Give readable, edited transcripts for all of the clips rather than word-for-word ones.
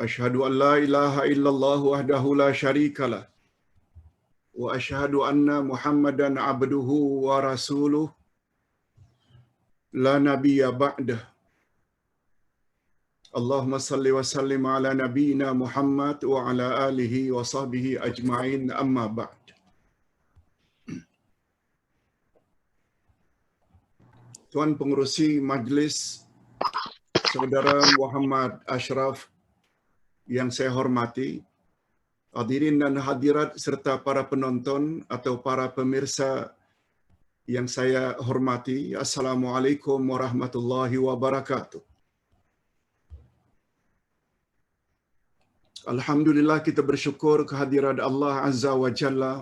Asyhadu an la ilaha illallah wahdahu la syarikalah wa asyhadu anna Muhammadan abduhu wa rasuluh la nabiyya ba'dah. Allahumma salli wa sallim ala nabiyyina Muhammad wa ala alihi wa sahbihi ajma'in, amma ba'd. Tuan Pengerusi Majlis, Saudara Muhammad Ashraf yang saya hormati, hadirin dan hadirat serta para penonton atau para pemirsa yang saya hormati, Assalamualaikum warahmatullahi wabarakatuh. Alhamdulillah, kita bersyukur kehadirat Allah Azza wa Jalla.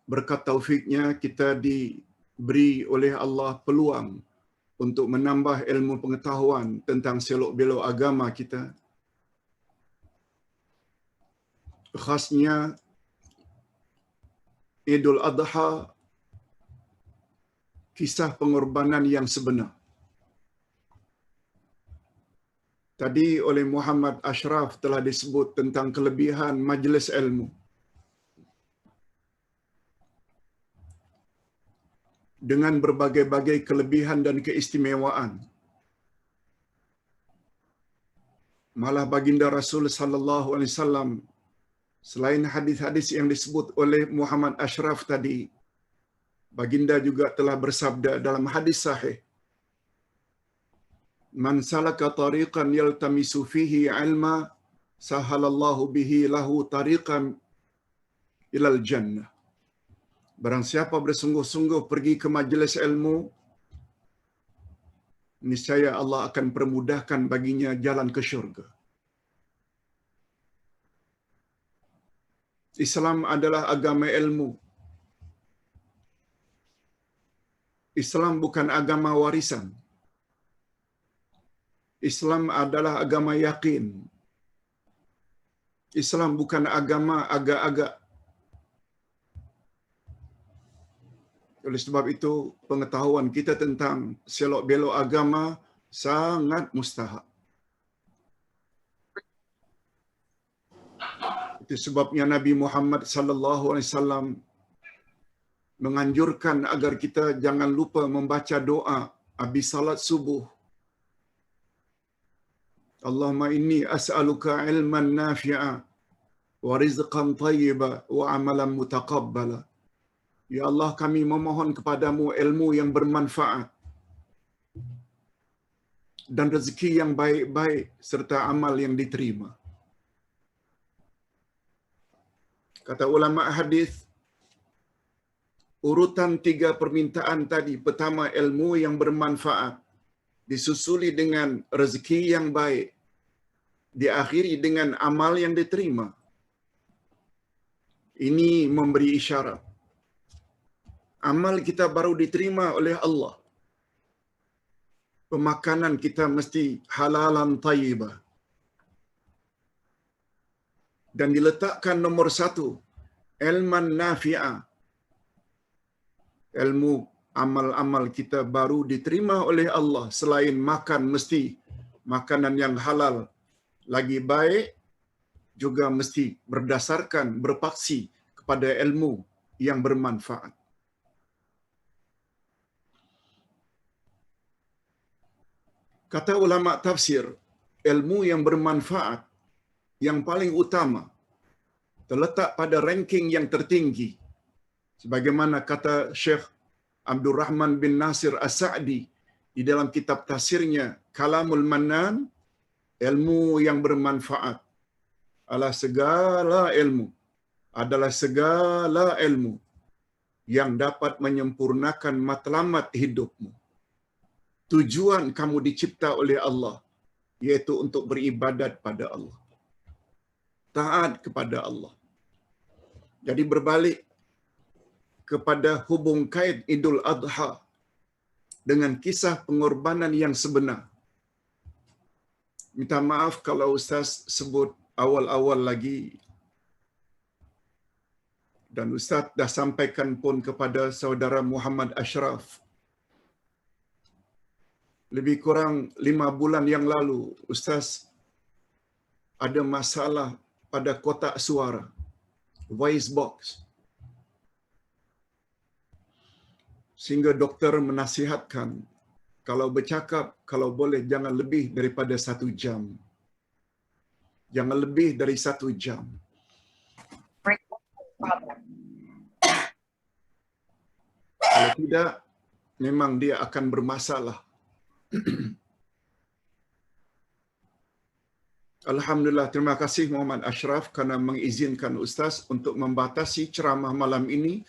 Berkat taufiknya kita diberi oleh Allah peluang untuk menambah ilmu pengetahuan tentang selok-belok agama kita. Khasnya Idul Adha, kisah pengorbanan yang sebenar. Tadi oleh Muhammad Ashraf telah disebut tentang kelebihan majlis ilmu. Dengan berbagai-bagai kelebihan dan keistimewaan. Malah baginda Rasul sallallahu alaihi wasallam, selain hadis-hadis yang disebut oleh Muhammad Ashraf tadi, baginda juga telah bersabda dalam hadis sahih, "Man salaka tariqan yaltamisu fihi 'ilma, sahalallahu bihi lahu tariqan ilal jannah." Barang siapa bersungguh-sungguh pergi ke majlis ilmu, niscaya Allah akan permudahkan baginya jalan ke syurga. Islam adalah agama ilmu. Islam bukan agama warisan. Islam adalah agama yakin. Islam bukan agama agak-agak. Oleh sebab itu, pengetahuan kita tentang selok-belok agama sangat mustahak. Itu sebabnya Nabi Muhammad sallallahu alaihi wasallam menganjurkan agar kita jangan lupa membaca doa habis salat subuh. Allahumma inni as'aluka ilman nafi'a wa rizqan thayyiba wa amalan mutaqabbala. Ya Allah, kami memohon kepadamu ilmu yang bermanfaat dan rezeki yang baik-baik serta amal yang diterima. Kata ulama hadis, urutan 3 permintaan tadi, pertama ilmu yang bermanfaat, disusuli dengan rezeki yang baik, diakhiri dengan amal yang diterima. Ini memberi isyarat amal kita baru diterima oleh Allah. Pemakanan kita mesti halalan tayyibah. Dan diletakkan nomor 1, ilman nafi'ah. Ilmu amal-amal kita baru diterima oleh Allah. Selain makan, mesti makanan yang halal. Lagi baik, juga mesti berdasarkan, berpaksi kepada ilmu yang bermanfaat. Kata ulama tafsir, ilmu yang bermanfaat yang paling utama terletak pada ranking yang tertinggi. Sebagaimana kata Syekh Abdul Rahman bin Nasir As-Sa'di di dalam kitab tafsirnya Kalamul Mannan, ilmu yang bermanfaat adalah segala ilmu yang dapat menyempurnakan matlamat hidupmu. Tujuan kamu dicipta oleh Allah, yaitu untuk beribadat pada Allah, taat kepada Allah. Jadi berbalik kepada hubung kait Idul Adha dengan kisah pengorbanan yang sebenar. Minta maaf kalau Ustaz sebut awal-awal lagi, dan Ustaz dah sampaikan pun kepada saudara Muhammad Ashraf. Lebih kurang 5 bulan yang lalu, Ustaz ada masalah pada kotak suara, voice box. Sehingga doktor menasihatkan, kalau bercakap, kalau boleh jangan lebih daripada 1 jam. Jangan lebih dari 1 jam. Kalau tidak, memang dia akan bermasalah. Alhamdulillah, terima kasih Muhammad Ashraf kerana mengizinkan Ustaz untuk membatasi ceramah malam ini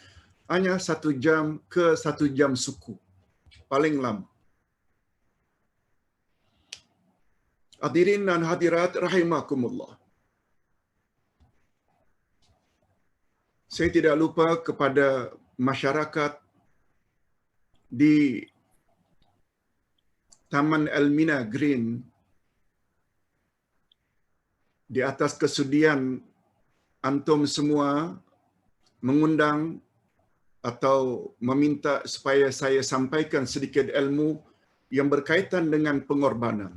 hanya 1 jam ke 1 jam suku. Paling lama. Hadirin dan hadirat rahimakumullah. Saya tidak lupa kepada masyarakat di Taman Elmina Green di atas kesudian antum semua mengundang atau meminta supaya saya sampaikan sedikit ilmu yang berkaitan dengan pengorbanan.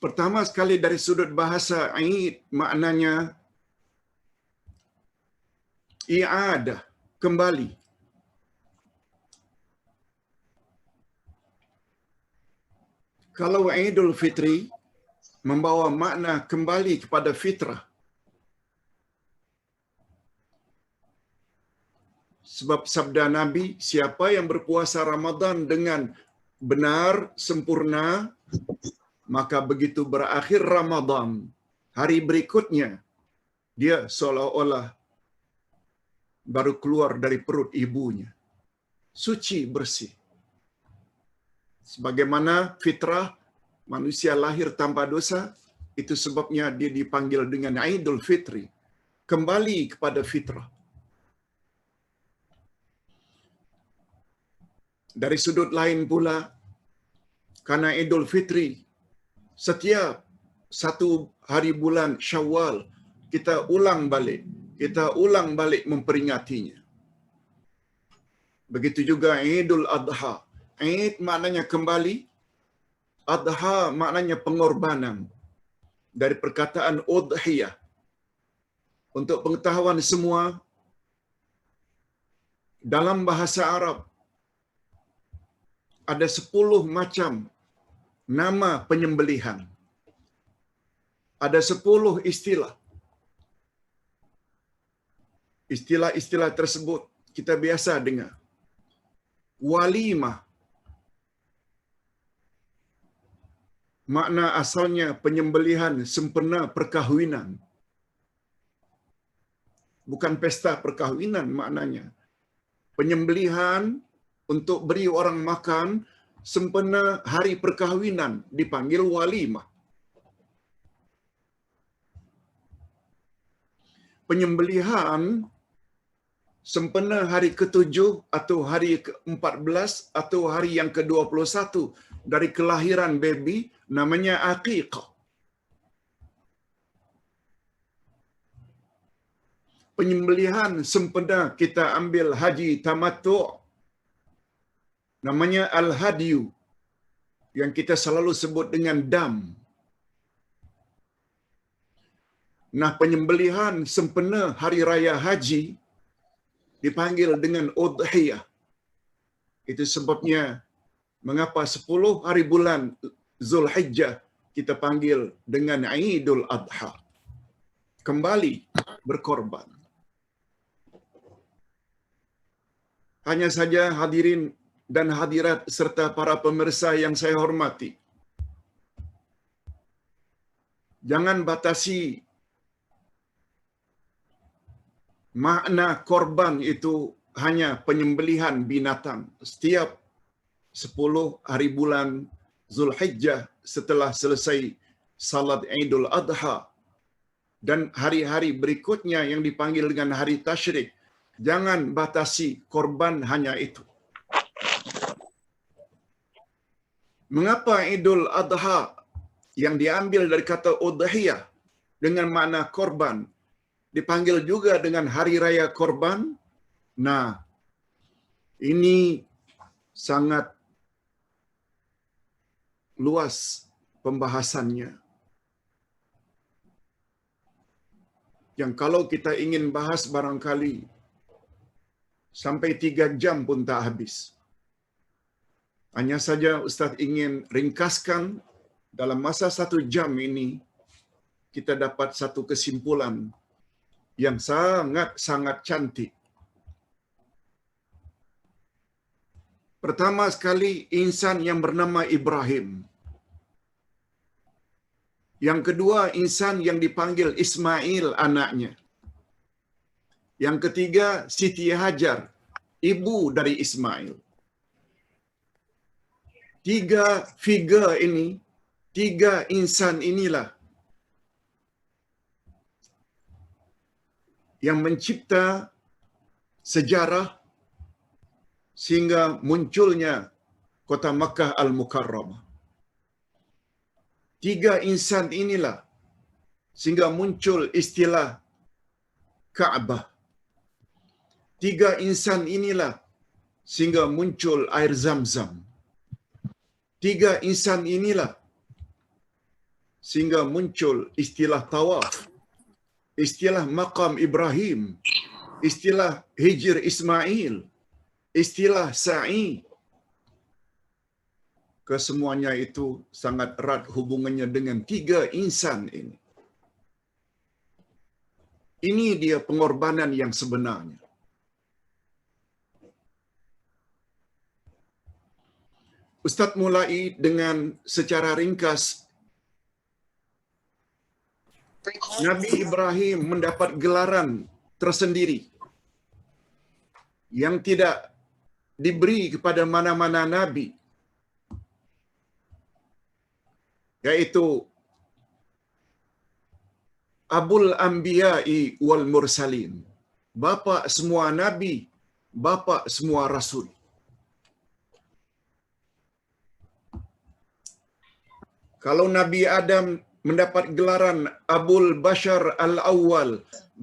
Pertama sekali dari sudut bahasa Aid, maknanya i'adah, kembali. Kalau Aidul Fitri membawa makna kembali kepada fitrah. Sebab sabda Nabi, siapa yang berpuasa Ramadan dengan benar, sempurna, maka begitu berakhir Ramadan, hari berikutnya, dia seolah-olah baru keluar dari perut ibunya. Suci, bersih. Sebagaimana fitrah, manusia lahir tanpa dosa, itu sebabnya dia dipanggil dengan Aidul Fitri. Kembali kepada fitrah. Dari sudut lain pula, karena Idul Fitri, setiap 1 hari bulan Syawal, kita ulang balik memperingatinya. Begitu juga Idul Adha. Aid maknanya kembali, Adha maknanya pengorbanan. Dari perkataan udhiyah. Untuk pengetahuan semua, dalam bahasa Arab, ada 10 macam nama penyembelihan. Ada 10 istilah. Istilah-istilah tersebut kita biasa dengar. Walimah. Makna asalnya penyembelihan sempena perkahwinan. Bukan pesta perkahwinan maknanya. Penyembelihan untuk beri orang makan sempena hari perkahwinan dipanggil walimah. Penyembelihan sempena hari ke-7 atau hari ke-14 atau hari yang ke-21 dari kelahiran baby namanya aqiqah. Penyembelihan sempena kita ambil haji tamattu' namanya al-hadyu yang kita selalu sebut dengan dam. Nah, penyembelihan sempena hari raya haji dipanggil dengan udhiyah. Itu sebabnya mengapa 10 hari bulan Zulhijjah kita panggil dengan Idul Adha. Kembali berkorban. Hanya saja hadirin dan hadirat serta para pemirsa yang saya hormati. Jangan batasi makna korban itu hanya penyembelihan binatang. Setiap 10 hari bulan Zulhijjah setelah selesai salat Idul Adha dan hari-hari berikutnya yang dipanggil dengan hari Tasyrik, jangan batasi korban hanya itu. Mengapa Idul Adha yang diambil dari kata udhiyah dengan makna korban dipanggil juga dengan hari raya korban? Nah, ini sangat luas pembahasannya. Yang kalau kita ingin bahas barangkali sampai 3 jam pun tak habis. Hanya saja Ustaz ingin ringkaskan dalam masa 1 jam ini kita dapat satu kesimpulan yang sangat-sangat cantik. Pertama sekali, insan yang bernama Ibrahim. Yang kedua, insan yang dipanggil Ismail anaknya. Yang ketiga, Siti Hajar, ibu dari Ismail. 3 figure ini, 3 insan inilah yang mencipta sejarah sehingga munculnya kota Makkah Al-Mukarramah. 3 insan inilah sehingga muncul istilah Ka'bah. 3 insan inilah sehingga muncul air Zam-Zam. 3 insan inilah sehingga muncul istilah tawaf, istilah maqam Ibrahim, istilah hijr Ismail, istilah sa'i. Kesemuanya itu sangat erat hubungannya dengan 3 insan ini. Ini dia pengorbanan yang sebenarnya. Ustaz mulai dengan secara ringkas. Nabi Ibrahim mendapat gelaran tersendiri yang tidak diberi kepada mana-mana nabi, yaitu Abul Anbiya'i wal Mursalin, bapa semua nabi, bapa semua rasul. Kalau Nabi Adam mendapat gelaran Abul Bashar Al-Awwal,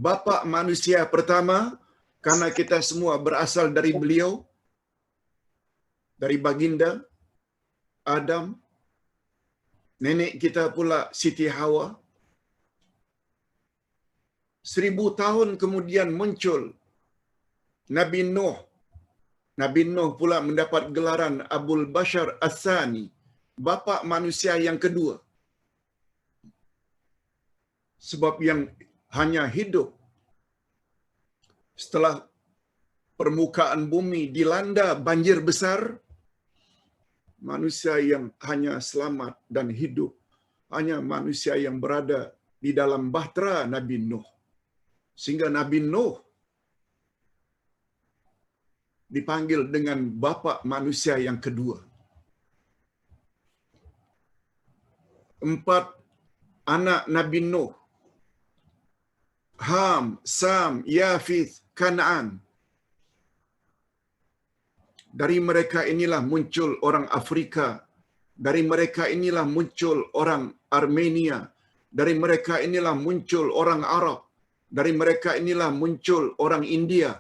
bapa manusia pertama, karena kita semua berasal dari beliau, dari baginda Adam. Nenek kita pula Siti Hawa. 1000 tahun kemudian muncul Nabi Nuh. Nabi Nuh pula mendapat gelaran Abul Bashar As-Sani, bapa manusia yang kedua. Sebab yang hanya hidup setelah permukaan bumi dilanda banjir besar, manusia yang hanya selamat dan hidup hanya manusia yang berada di dalam bahtera Nabi Nuh. Sehingga Nabi Nuh dipanggil dengan bapa manusia yang kedua. 4 anak Nabi Nuh, Ham, Sam, Yafith, Kan'an. Dari mereka inilah muncul orang Afrika. Dari mereka inilah muncul orang Armenia. Dari mereka inilah muncul orang Arab. Dari mereka inilah muncul orang India.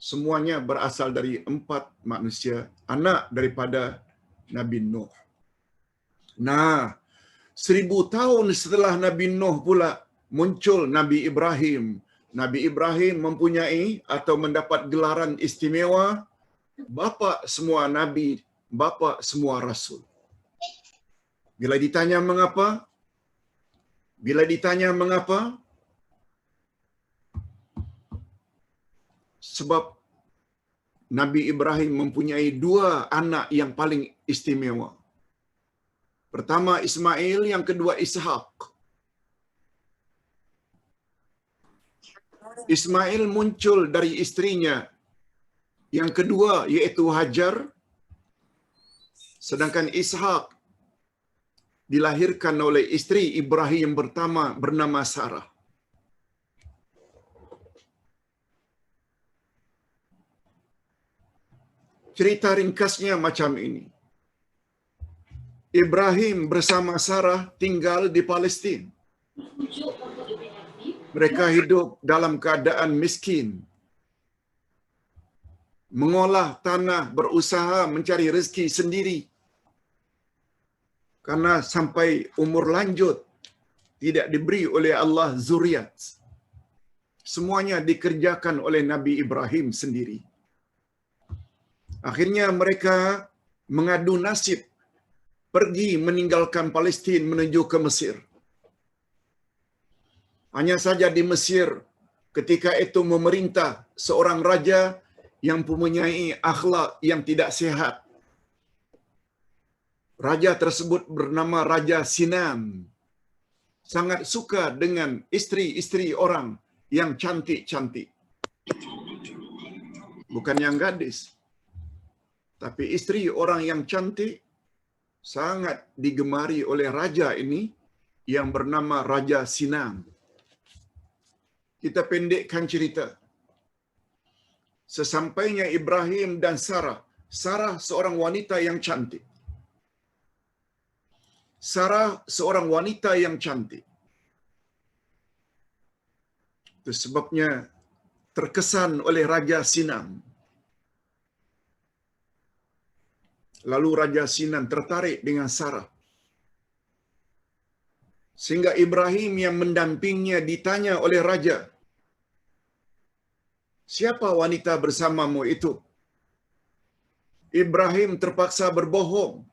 Semuanya berasal dari 4 manusia, anak daripada Nabi Nuh. Nah, 1000 tahun setelah Nabi Nuh pula muncul Nabi Ibrahim. Nabi Ibrahim mempunyai atau mendapat gelaran istimewa bapa semua nabi, bapa semua rasul. Bila ditanya mengapa? Bila ditanya mengapa? Sebab Nabi Ibrahim mempunyai 2 anak yang paling istimewa. Pertama Ismail, yang kedua Ishak. Ismail muncul dari istrinya yang kedua yaitu Hajar, sedangkan Ishak dilahirkan oleh istri Ibrahim yang pertama bernama Sarah. Cerita ringkasnya macam ini. Ibrahim bersama Sarah tinggal di Palestin. Mereka hidup dalam keadaan miskin. Mengolah tanah, berusaha mencari rezeki sendiri. karena sampai umur lanjut tidak diberi oleh Allah zuriat. Semuanya dikerjakan oleh Nabi Ibrahim sendiri. Akhirnya mereka mengadu nasib pergi meninggalkan Palestin menuju ke Mesir. Hanya saja di Mesir ketika itu memerintah seorang raja yang mempunyai akhlak yang tidak sehat. Raja tersebut bernama Raja Sinan. Sangat suka dengan istri-istri orang yang cantik-cantik. Bukan yang gadis. Tapi istri orang yang cantik sangat digemari oleh raja ini yang bernama Raja Sinan. Kita pendekkan cerita. Sesampainya Ibrahim dan Sarah. Sarah seorang wanita yang cantik. Sarah seorang wanita yang cantik. Itu sebabnya terkesan oleh Raja Sinan. Lalu Raja Sinan tertarik dengan Sarah. Sehingga Ibrahim yang mendampingnya ditanya oleh Raja, "Siapa wanita bersamamu itu?" Ibrahim terpaksa berbohong.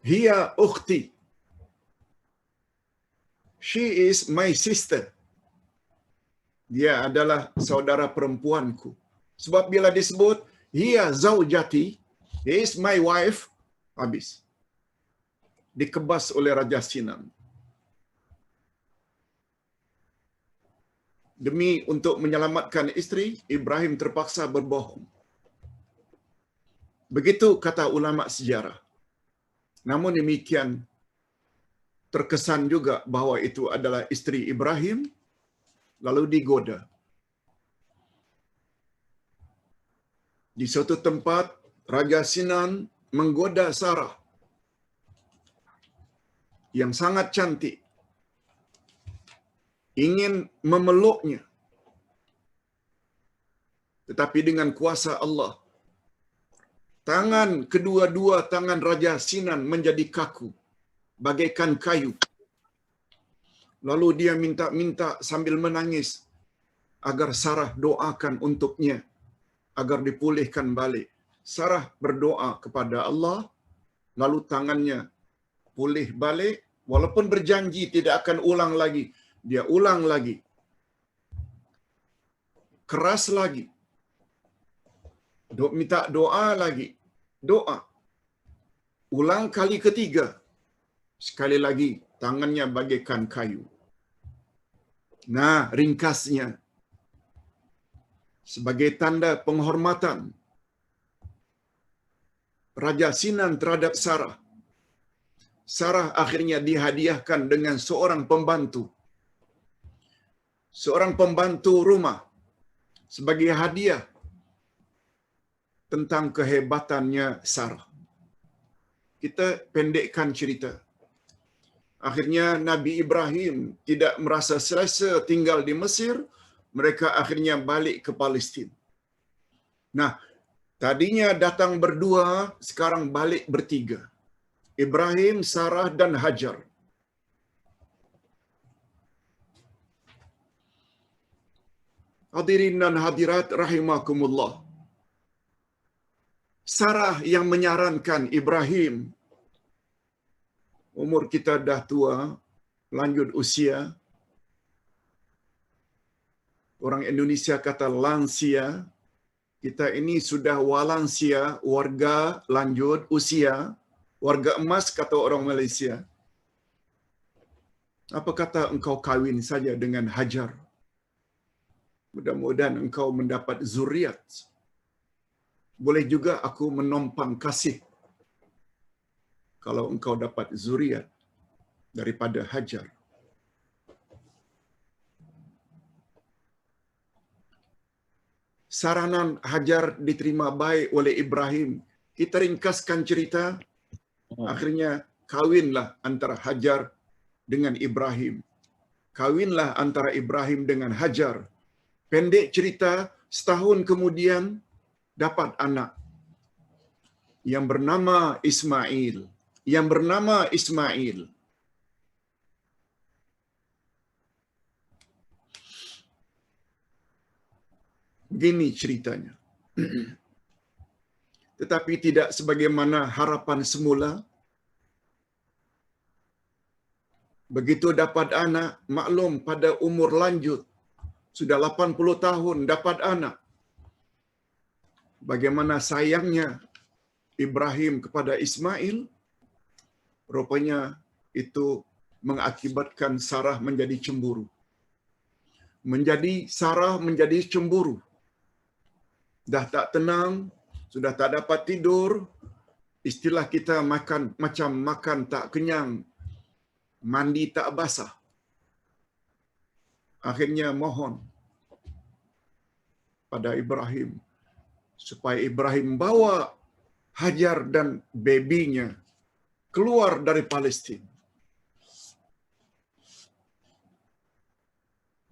"Hiya ukhti." She is my sister. Dia adalah saudara perempuanku. Sebab bila disebut hiya zaujati, he is my wife, habis. Dikebas oleh Raja Sinan. Demi untuk menyelamatkan istri, Ibrahim terpaksa berbohong. Begitu kata ulama sejarah. Namun demikian, terkesan juga bahawa itu adalah istri Ibrahim, lalu digoda. Di suatu tempat, Raja Sinan menggoda Sarah yang sangat cantik, ingin memeluknya. Tetapi dengan kuasa Allah, kedua-dua tangan Raja Sinan menjadi kaku, bagaikan kayu. Lalu dia minta-minta sambil menangis agar Sarah doakan untuknya, agar dipulihkan balik. Sarah berdoa kepada Allah, lalu tangannya pulih balik, walaupun berjanji tidak akan ulang lagi. Dia ulang lagi. Keras lagi. Minta doa lagi. Doa. Ulang kali ketiga. Sekali lagi, tangannya bagaikan kayu. Nah, ringkasnya, sebagai tanda penghormatan Raja Sinan terhadap Sarah, Sarah akhirnya dihadiahkan dengan seorang pembantu rumah sebagai hadiah tentang kehebatannya Sarah. Kita pendekkan cerita. Akhirnya Nabi Ibrahim tidak merasa selesa tinggal di Mesir, mereka akhirnya balik ke Palestin. Nah, tadinya datang berdua, sekarang balik bertiga. Ibrahim, Sarah dan Hajar. Hadirin dan hadirat rahimakumullah. Sarah yang menyarankan Ibrahim, umur kita dah tua, lanjut usia. Orang Indonesia kata lansia. Kita ini sudah walansia, warga lanjut usia, warga emas kata orang Malaysia. Apa kata engkau kawin saja dengan Hajar? Mudah-mudahan engkau mendapat zuriat. Boleh juga aku menompang kasih kalau engkau dapat zuriat daripada Hajar. Saranan Hajar diterima baik oleh Ibrahim. Kita ringkaskan cerita. Akhirnya kawinlah antara Hajar dengan Ibrahim. Kawinlah antara Ibrahim dengan Hajar. Pendek cerita, setahun kemudian dapat anak yang bernama Ismail. yang bernama Ismail. Begini ceritanya. Tetapi tidak sebagaimana harapan semula. Begitu dapat anak, maklum pada umur lanjut, sudah 80 tahun dapat anak. Bagaimana sayangnya Ibrahim kepada Ismail, rupanya itu mengakibatkan Sarah menjadi cemburu. Sarah menjadi cemburu. Dah tak tenang, sudah tak dapat tidur. Istilah kita makan macam makan tak kenyang, mandi tak basah. Akhirnya mohon pada Ibrahim supaya Ibrahim bawa Hajar dan bebinya keluar dari Palestin.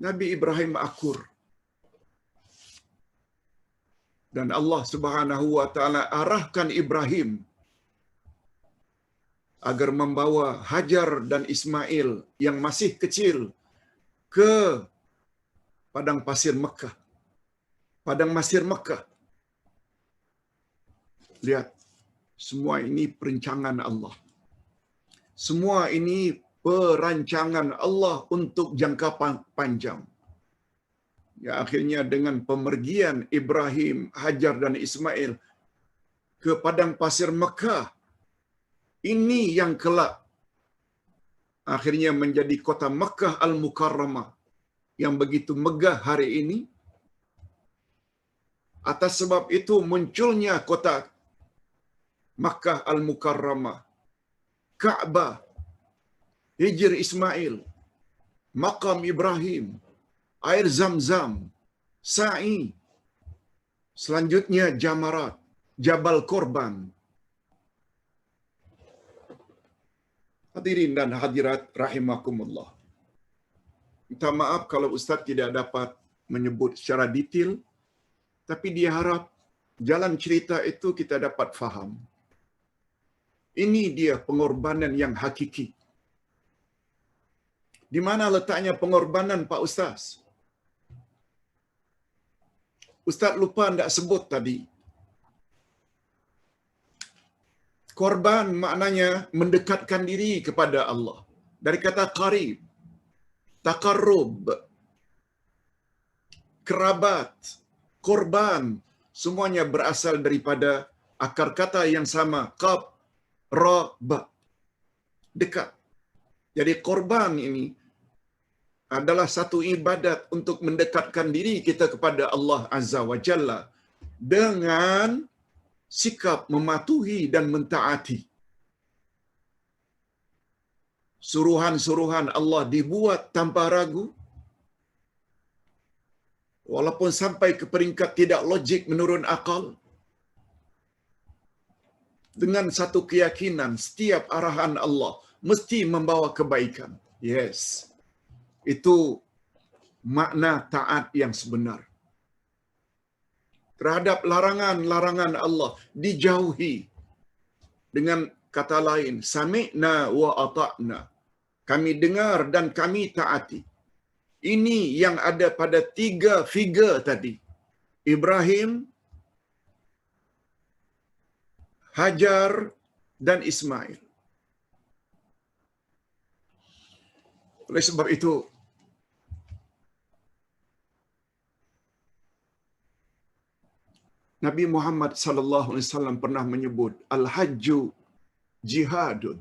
Nabi Ibrahim akur. Dan Allah Subhanahu wa taala arahkan Ibrahim agar membawa Hajar dan Ismail yang masih kecil ke padang pasir Mekah. Padang pasir Mekah. Lihat, semua ini perancangan Allah. Semua ini perancangan Allah untuk jangka panjang. Ya, akhirnya dengan pemergian Ibrahim, Hajar dan Ismail ke padang pasir Mekah, ini yang kelak akhirnya menjadi kota Mekah Al-Mukarramah yang begitu megah hari ini. Atas sebab itu munculnya kota Makkah Al-Mukarramah, Ka'bah, Hijr Ismail, Maqam Ibrahim, air Zam-Zam, Sa'i, selanjutnya Jamarat, Jabal Korban. Hadirin dan hadirat rahimakumullah. Minta maaf kalau Ustaz tidak dapat menyebut secara detail, tapi dia harap jalan cerita itu kita dapat faham. Ini dia pengorbanan yang hakiki. Di mana letaknya pengorbanan Pak Ustaz? Ustaz lupa tidak sebut tadi. Korban maknanya mendekatkan diri kepada Allah. Dari kata qarib, taqarrub, kerabat, korban, semuanya berasal daripada akar kata yang sama, qab, ra, ba, dekat. Jadi korban ini adalah satu ibadat untuk mendekatkan diri kita kepada Allah Azza wa Jalla dengan sikap mematuhi dan mentaati. Suruhan-suruhan Allah dibuat tanpa ragu, walaupun sampai ke peringkat tidak logik menurut akal, dengan satu keyakinan setiap arahan Allah mesti membawa kebaikan. Yes, itu makna taat yang sebenar. Terhadap larangan-larangan Allah dijauhi. Dengan kata lain, sami'na wa ata'na. Kami dengar dan kami taati. Ini yang ada pada 3 figure tadi. Ibrahim, Hajar, dan Ismail. Oleh sebab itu, Nabi Muhammad sallallahu alaihi wasallam pernah menyebut al-hajju jihadun.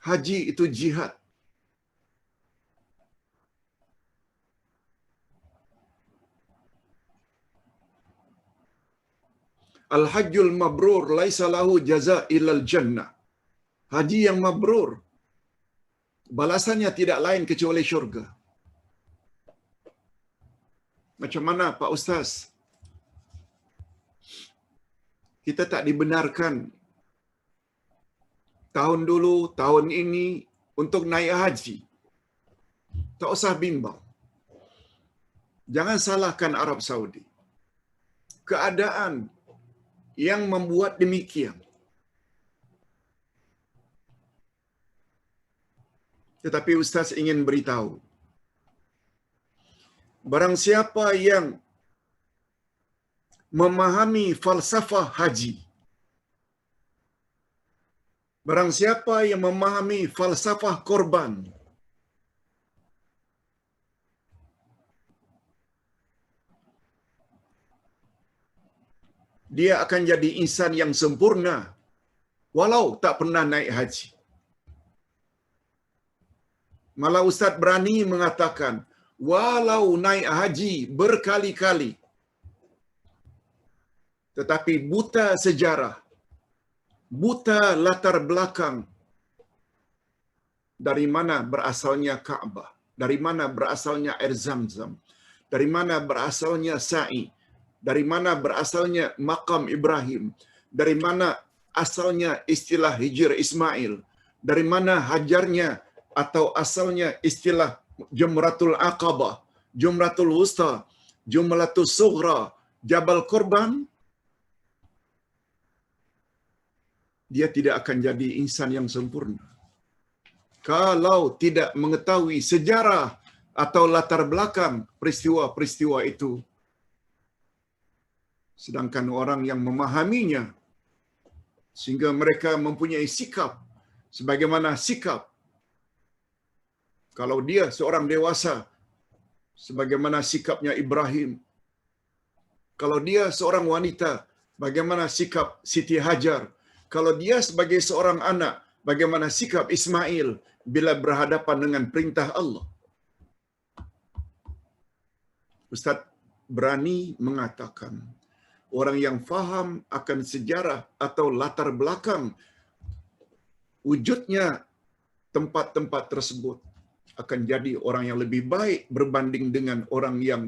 Haji itu jihad. Al-hajjul mabrur laisa lahu jazaa illal jannah. Haji yang mabrur balasannya tidak lain kecuali syurga. Macam mana Pak Ustaz? Kita tak dibenarkan tahun dulu, tahun ini untuk naik haji. Tak usah bimbang. Jangan salahkan Arab Saudi. Keadaan yang membuat demikian. Tetapi Ustaz ingin beritahu, barang siapa yang memahami falsafah haji, barang siapa yang memahami falsafah korban, dia akan jadi insan yang sempurna walau tak pernah naik haji. Malah Ustaz berani mengatakan, walau naik haji berkali-kali, tetapi buta sejarah, buta latar belakang, dari mana berasalnya Ka'bah, dari mana berasalnya air Zam-Zam, dari mana berasalnya sa'i, dari mana berasalnya makam Ibrahim, dari mana asalnya istilah hijr Ismail, dari mana hajarnya atau asalnya istilah Jumratul Aqabah, Jumratul Wusta, Jumratul Sughra, Jabal Korban, dia tidak akan jadi insan yang sempurna kalau tidak mengetahui sejarah atau latar belakang peristiwa-peristiwa itu. Sedangkan orang yang memahaminya, sehingga mereka mempunyai sikap sebagaimana sikap kalau dia seorang dewasa, sebagaimana sikapnya Ibrahim. Kalau dia seorang wanita, bagaimana sikap Siti Hajar. Kalau dia sebagai seorang anak, bagaimana sikap Ismail bila berhadapan dengan perintah Allah. Ustaz berani mengatakan, orang yang faham akan sejarah atau latar belakang wujudnya tempat-tempat tersebut akan jadi orang yang lebih baik berbanding dengan orang yang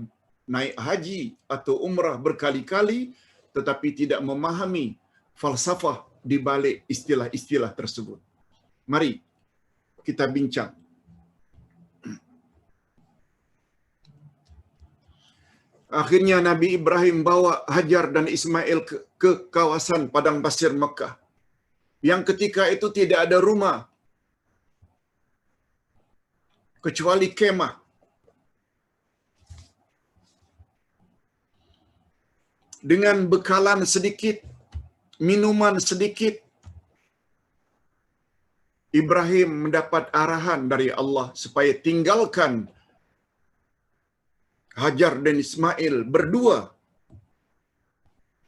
naik haji atau umrah berkali-kali tetapi tidak memahami falsafah di balik istilah-istilah tersebut. Mari kita bincang. Akhirnya Nabi Ibrahim bawa Hajar dan Ismail ke kawasan padang pasir Mekah. Yang ketika itu tidak ada rumah kecuali kemah. Dengan bekalan sedikit, minuman sedikit, Ibrahim mendapat arahan dari Allah supaya tinggalkan Hajar dan Ismail berdua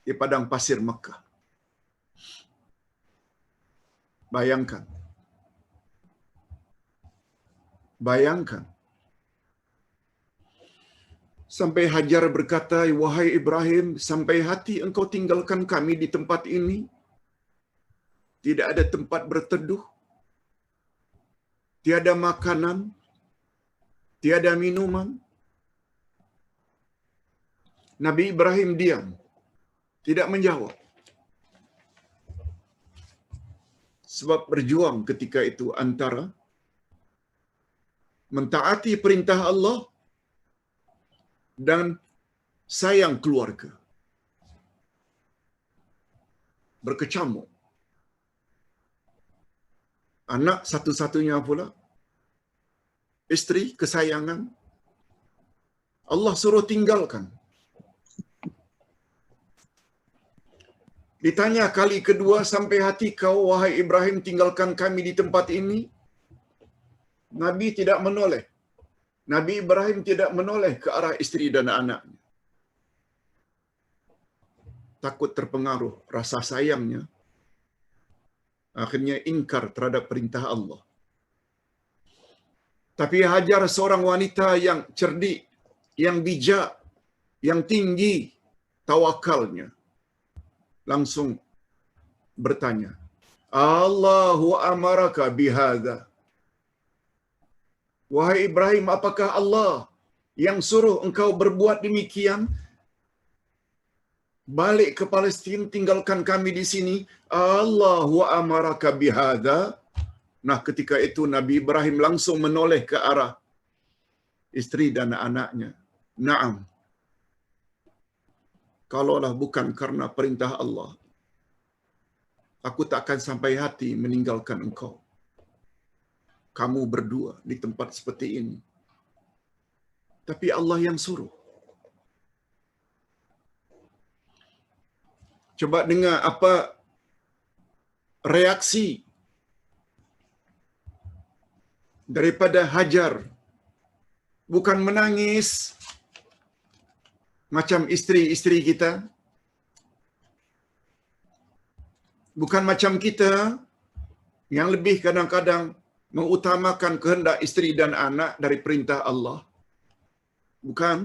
di padang pasir Mekah. Bayangkan. Sampai Hajar berkata, wahai Ibrahim, sampai hati engkau tinggalkan kami di tempat ini. Tidak ada tempat berteduh. Tiada makanan. Tiada minuman. Nabi Ibrahim diam. Tidak menjawab. Sebab berjuang ketika itu antara mentaati perintah Allah dan sayang keluarga. Berkecamuk. Anak satu-satunya pula. Isteri kesayangan. Allah suruh tinggalkan. Ditanya kali kedua, sampai hati kau, wahai Ibrahim, tinggalkan kami di tempat ini. Nabi tidak menoleh. Nabi Ibrahim tidak menoleh ke arah isteri dan anaknya. Takut terpengaruh rasa sayangnya. Akhirnya ingkar terhadap perintah Allah. Tapi Hajar seorang wanita yang cerdik, yang bijak, yang tinggi tawakalnya. Langsung bertanya, Allahu amaraka bihadza. Wahai Ibrahim, apakah Allah yang suruh engkau berbuat demikian? Balik ke Palestin, tinggalkan kami di sini. Allahu amaraka bihadza. Nah, ketika itu Nabi Ibrahim langsung menoleh ke arah isteri dan anaknya. Naam. Kalaulah bukan karena perintah Allah, aku tak akan sampai hati meninggalkan engkau. Kamu berdua di tempat seperti ini. Tapi Allah yang suruh. Coba dengar apa reaksi daripada Hajar. Bukan menangis macam isteri-isteri kita. Bukan macam kita yang lebih kadang-kadang mengutamakan kehendak isteri dan anak dari perintah Allah. Bukan.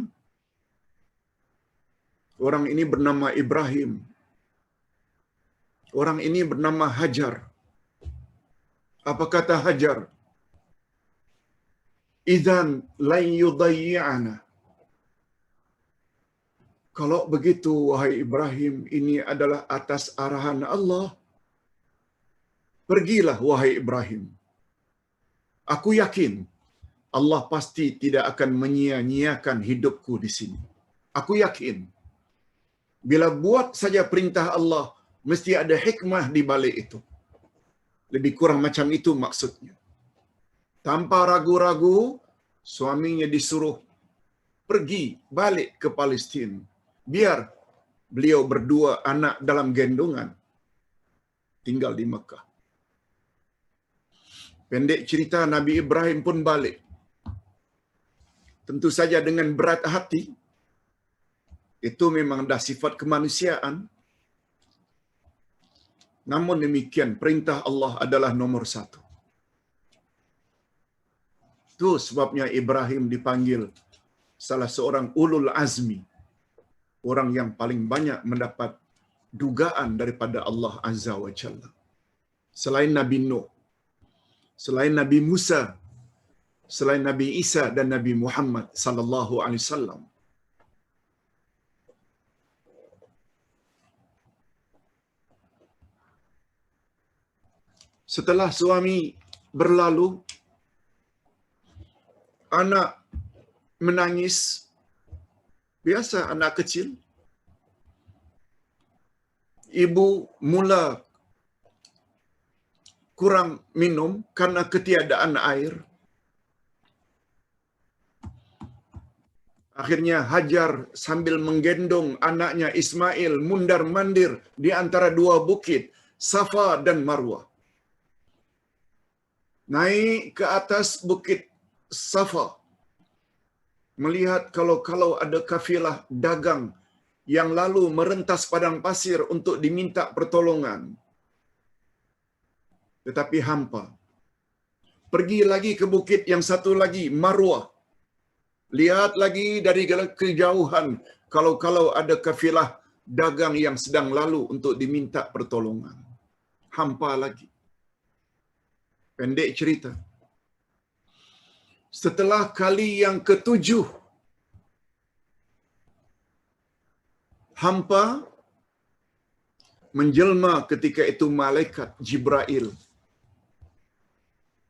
Orang ini bernama Ibrahim. Orang ini bernama Hajar. Apa kata Hajar? Idzan lan yudayyi'ana. Kalau begitu, wahai Ibrahim, ini adalah atas arahan Allah. Pergilah, wahai Ibrahim. Aku yakin Allah pasti tidak akan menyia-nyiakan hidupku di sini. Aku yakin. Bila buat saja perintah Allah, mesti ada hikmah di balik itu. Lebih kurang macam itu maksudnya. Tanpa ragu-ragu, suaminya disuruh pergi balik ke Palestin. Biar beliau berdua anak dalam gendongan tinggal di Mekah. Pendek cerita, Nabi Ibrahim pun balik. Tentu saja dengan berat hati. Itu memang dah sifat kemanusiaan. Namun demikian, perintah Allah adalah nomor satu. Itu sebabnya Ibrahim dipanggil salah seorang ulul azmi. Orang yang paling banyak mendapat dugaan daripada Allah Azza wa Jalla. Selain Nabi Nuh, selain Nabi Musa, selain Nabi Isa dan Nabi Muhammad sallallahu alaihi wasallam. Setelah suami berlalu, anak menangis. Biasa anak kecil. Ibu mula kurang minum karena ketiadaan air. Akhirnya Hajar sambil menggendong anaknya Ismail mundar-mandir di antara dua bukit, Safa dan Marwah. Naik ke atas bukit Safa, melihat kalau ada kafilah dagang yang lalu merentas padang pasir untuk diminta pertolongan. Tetapi hampa. Pergi lagi ke bukit yang satu lagi, Marwah. Lihat lagi dari kejauhan kalau ada kafilah dagang yang sedang lalu untuk diminta pertolongan. Hampa lagi. Pendek cerita. Setelah kali yang ketujuh, hampa menjelma ketika itu malaikat Jibril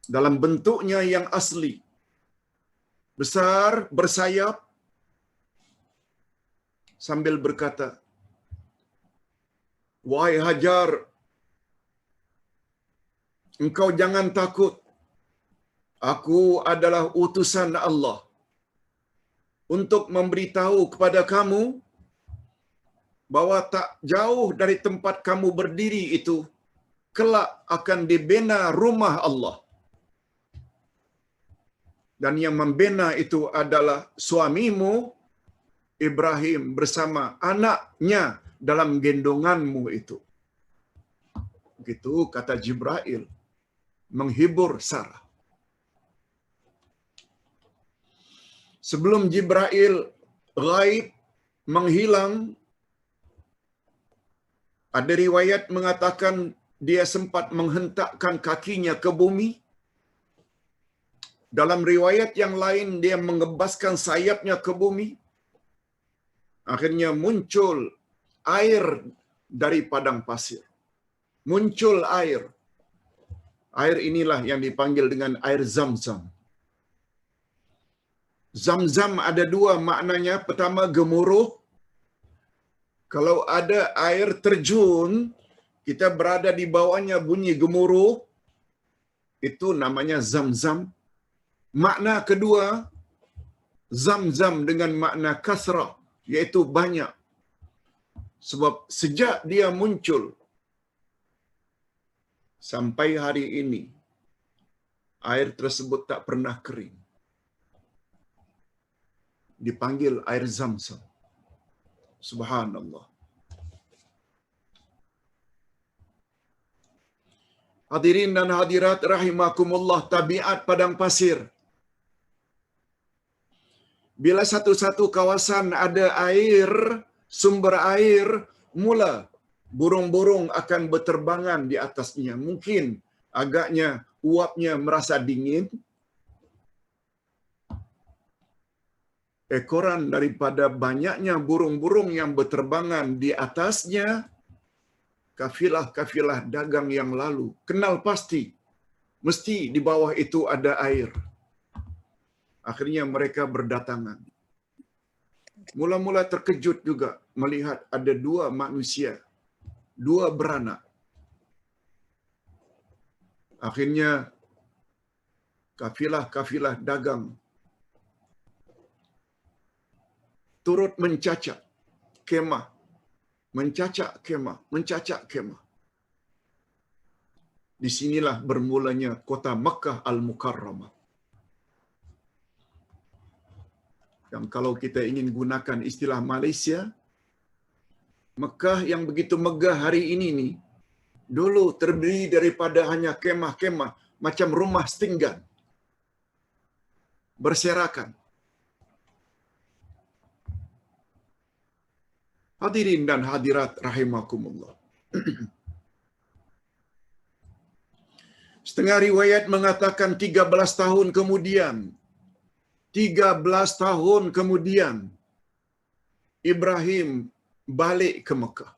dalam bentuknya yang asli, besar, bersayap, sambil berkata, "Wahai Hajar, engkau jangan takut. Aku adalah utusan Allah untuk memberitahu kepada kamu bahwa tak jauh dari tempat kamu berdiri itu kelak akan dibina rumah Allah. Dan yang membina itu adalah suamimu Ibrahim bersama anaknya dalam gendonganmu itu." Begitu kata Jibril, menghibur Sarah. Sebelum Jibril ghaib, menghilang, ada riwayat mengatakan dia sempat menghentakkan kakinya ke bumi. Dalam riwayat yang lain, dia mengebaskan sayapnya ke bumi. Akhirnya muncul air dari padang pasir. Muncul air. Air inilah yang dipanggil dengan air Zam-Zam. Zam-Zam ada dua maknanya. Pertama, gemuruh. Kalau ada air terjun kita berada di bawahnya bunyi gemuruh, itu namanya Zam-Zam. Makna kedua, Zam-Zam dengan makna kasrah, iaitu banyak. Sebab sejak dia muncul sampai hari ini, air tersebut tak pernah kering. Dipanggil air Zam-Zam. Subhanallah. Hadirin dan hadirat rahimakumullah, tabiat padang pasir. Bila satu-satu kawasan ada air, sumber air, mula burung-burung akan berterbangan di atasnya. Mungkin agaknya uapnya merasa dingin. Ekoran daripada banyaknya burung-burung yang berterbangan di atasnya, kafilah-kafilah dagang yang lalu kenal pasti, mesti di bawah itu ada air. Akhirnya mereka berdatangan. Mula-mula terkejut juga melihat ada dua manusia, dua beranak. Akhirnya kafilah-kafilah dagang turut mencacak kemah, mencacak kemah. Di sinilah bermulanya kota Makkah Al-Mukarramah. Yang kalau kita ingin gunakan istilah Malaysia, Mekah yang begitu megah hari ini ni, dulu terdiri daripada hanya kemah-kemah macam rumah setinggan, berserakan. Hadirin dan hadirat rahimakumullah. Setengah riwayat mengatakan 13 tahun kemudian Ibrahim balik ke Mekah.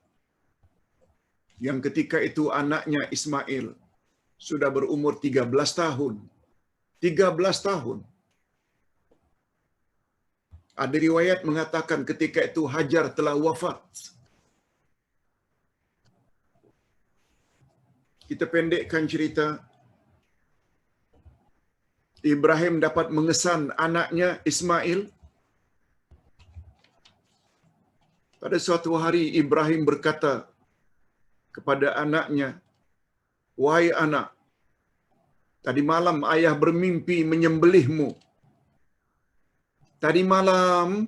Yang ketika itu anaknya Ismail sudah berumur 13 tahun. 13 tahun. Ada riwayat mengatakan ketika itu Hajar telah wafat. Kita pendekkan cerita. Ibrahim dapat mengesan anaknya Ismail. Pada suatu hari Ibrahim berkata kepada anaknya, "Wahai anak, tadi malam ayah bermimpi menyembelihmu. Tadi malam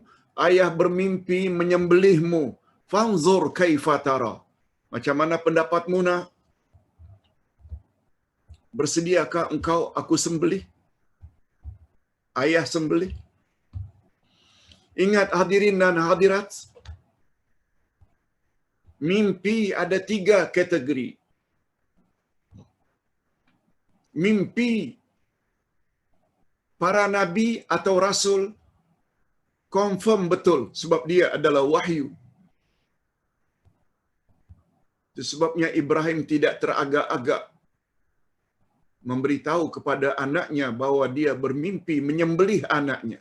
ayah bermimpi menyembelihmu. Fanzur kaifa tara." Macam mana pendapatmu nak? Bersediakah engkau aku sembelih? Ayah sembelih. Ingat hadirin dan hadirat, mimpi ada 3 kategori. Mimpi para nabi atau rasul confirm betul sebab dia adalah wahyu. Itu sebabnya Ibrahim tidak teragak-agak memberitahu kepada anaknya bahawa dia bermimpi menyembelih anaknya.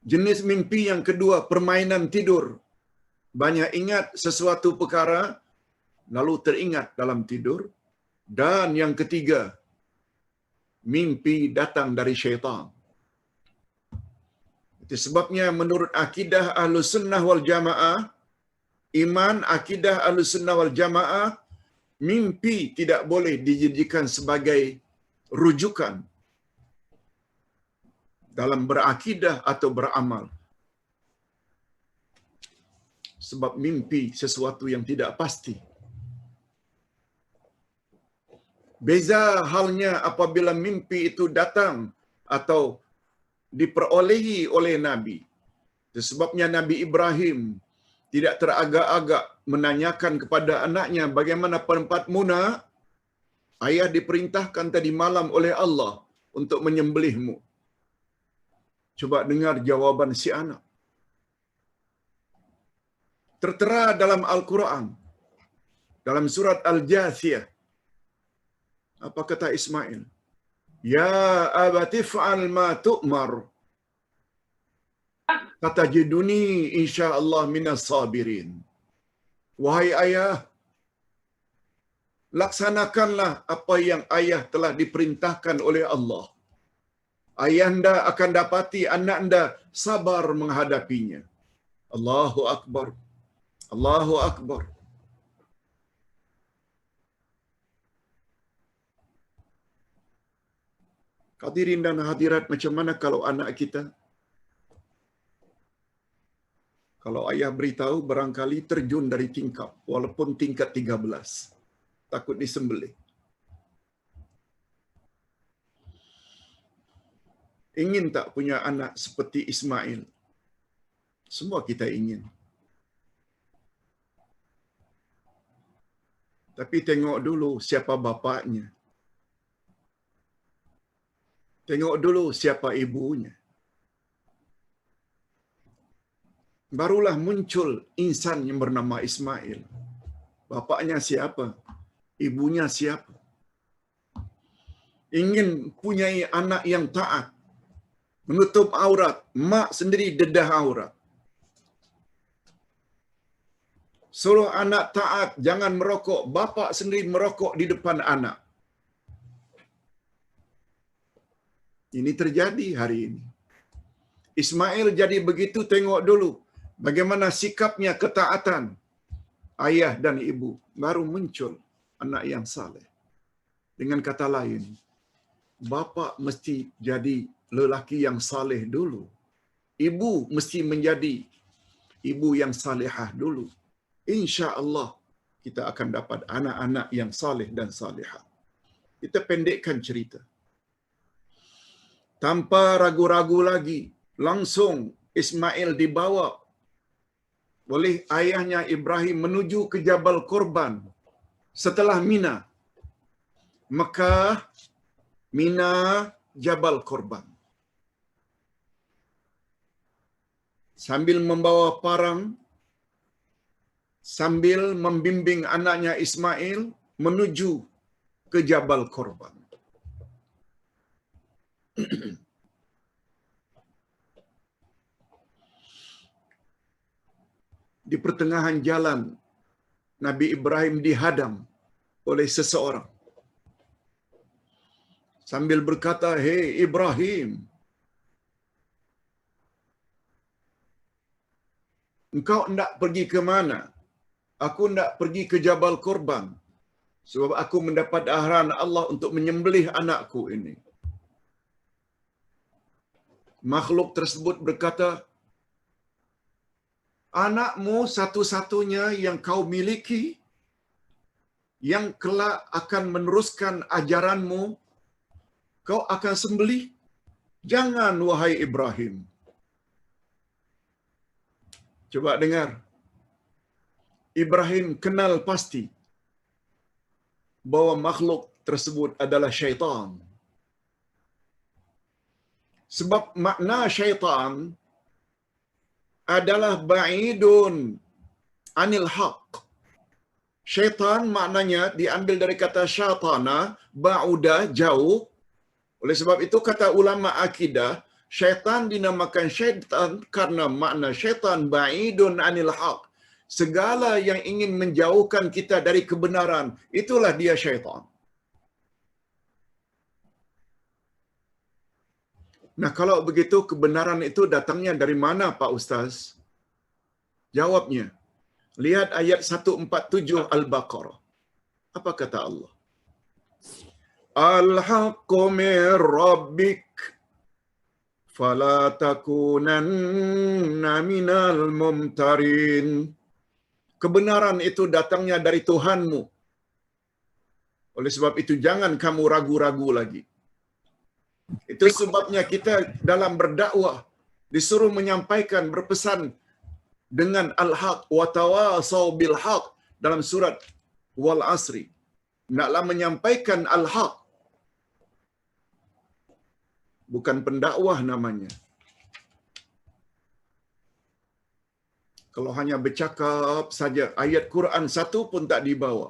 Jenis mimpi yang kedua, permainan tidur. Banyak ingat sesuatu perkara, lalu teringat dalam tidur. Dan yang ketiga, mimpi datang dari syaitan. Itu sebabnya menurut akidah Ahlus Sunnah wal Jamaah, iman akidah Ahlus Sunnah wal Jamaah, mimpi tidak boleh dijadikan sebagai rujukan dalam berakidah atau beramal. Sebab mimpi sesuatu yang tidak pasti. Beza halnya apabila mimpi itu datang atau diperolehi oleh Nabi. Sebabnya Nabi Ibrahim tidak teragak-agak menanyakan kepada anaknya, bagaimana pendapatmu nak? Ayah diperintahkan tadi malam oleh Allah untuk menyembelihmu. Coba dengar jawaban si anak. Tertera dalam Al-Quran, dalam surat Al-Jathiyah. Apa kata Ismail? Ya abati fa'al ma tu'mar. Satajiduni insyaallah minas sabirin. Wahai ayah, laksanakanlah apa yang ayah telah diperintahkan oleh Allah. Ayahanda akan dapati anak anda sabar menghadapinya. Allahu Akbar. Allahu Akbar. Hadirin dan hadirat, macam mana kalau anak kita, kalau ayah beritahu barangkali terjun dari tingkap, walaupun tingkat 13, takut disembelih. Ingin tak punya anak seperti Ismail? Semua kita ingin. Tapi tengok dulu siapa bapaknya. Tengok dulu siapa ibunya. Barulah muncul insan yang bernama Ismail. Bapaknya siapa? Ibunya siapa? Ingin punyai anak yang taat, menutup aurat, mak sendiri dedah aurat. Suruh anak taat, jangan merokok, bapa sendiri merokok di depan anak. Ini terjadi hari ini. Ismail jadi begitu, tengok dulu bagaimana sikapnya ketaatan ayah dan ibu. Baru muncul anak yang saleh. Dengan kata lain, bapa mesti jadi lelaki yang saleh dulu. Ibu mesti menjadi ibu yang salihah dulu. Insya-Allah kita akan dapat anak-anak yang saleh dan salihah. Kita pendekkan cerita. Tanpa ragu-ragu lagi, langsung Ismail dibawa oleh ayahnya Ibrahim menuju ke Jabal Korban setelah Mina. Mekah, Mina, Jabal Korban. Sambil membawa parang, sambil membimbing anaknya Ismail menuju ke Jabal Korban. Di pertengahan jalan, Nabi Ibrahim dihadang oleh seseorang. Sambil berkata, "Hei Ibrahim, engkau hendak pergi ke mana? Aku hendak pergi ke Jabal Korban, sebab aku mendapat arahan Allah untuk menyembelih anakku ini." Makhluk tersebut berkata, "Anakmu satu-satunya yang kau miliki, yang kelak akan meneruskan ajaranmu, kau akan sembelih? Jangan, wahai Ibrahim." Coba dengar. Ibrahim kenal pasti bahwa makhluk tersebut adalah syaitan. Sebab makna syaitan adalah ba'idun anil haq. Syaitan maknanya diambil dari kata syaitana, ba'uda, jauh. Oleh sebab itu kata ulama akidah, syaitan dinamakan syaitan karena makna syaitan ba'idun anil haq. Segala yang ingin menjauhkan kita dari kebenaran, itulah dia syaitan. Nah, kalau begitu kebenaran itu datangnya dari mana, Pak Ustaz? Jawabnya, lihat ayat 147 Al-Baqarah. Apa kata Allah? Al-haqqu min rabbik fala takunanna minal mumtarin. Kebenaran itu datangnya dari Tuhanmu. Oleh sebab itu jangan kamu ragu-ragu lagi. Itu sebabnya kita dalam berdakwah disuruh menyampaikan, berpesan dengan al-haq wa tawasau bil haq dalam surat Wal Asri. Naklah menyampaikan al-haq. Bukan pendakwah namanya. Kalau hanya bercakap saja, ayat Quran satu pun tak dibawa.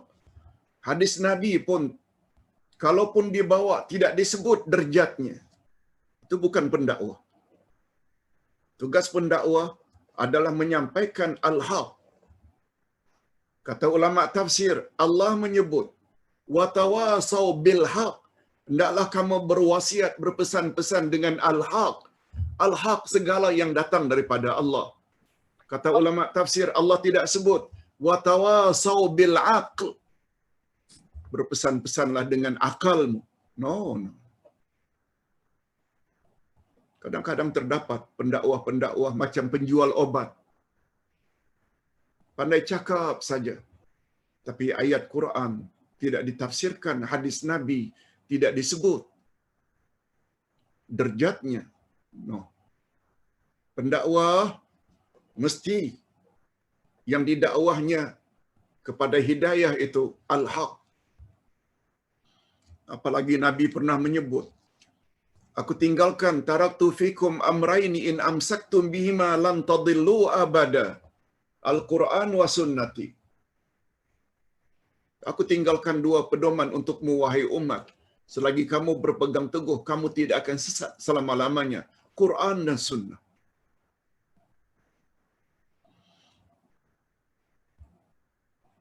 Hadis Nabi pun kalaupun dibawa tidak disebut derjatnya. Itu bukan pendakwah. Tugas pendakwah adalah menyampaikan al-haq. Kata ulama tafsir, Allah menyebut, "Watawasau bil haq." Hendaklah kamu berwasiat, berpesan-pesan dengan al-haq. Al-haq segala yang datang daripada Allah. Kata ulama tafsir, Allah tidak sebut watawasau bil aql. Berpesan-pesanlah dengan akalmu. No, no. Kadang-kadang terdapat pendakwah-pendakwah macam penjual obat. Pandai cakap saja. Tapi ayat Quran tidak ditafsirkan, hadis Nabi tidak disebut derjatnya. No. Pendakwah mesti yang didakwahnya kepada hidayah itu al-haq. Apalagi Nabi pernah menyebut, aku tinggalkan taraktu fikum amraini in amsaktum bihima lan tadillu abada. Al-Quran wa sunnati. Aku tinggalkan dua pedoman untukmu wahai umat. Selagi kamu berpegang teguh, kamu tidak akan sesat selama-lamanya. Quran dan sunnah.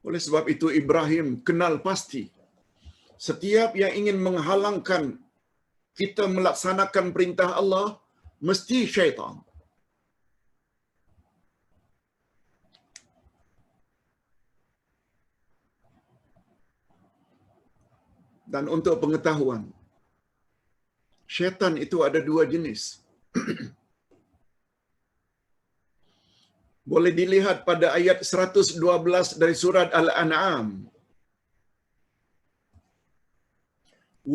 Oleh sebab itu Ibrahim kenal pasti, setiap yang ingin menghalangkan kita melaksanakan perintah Allah, mesti syaitan. Dan untuk pengetahuan, syaitan itu ada dua jenis. Boleh dilihat pada ayat 112 dari surat Al-An'am.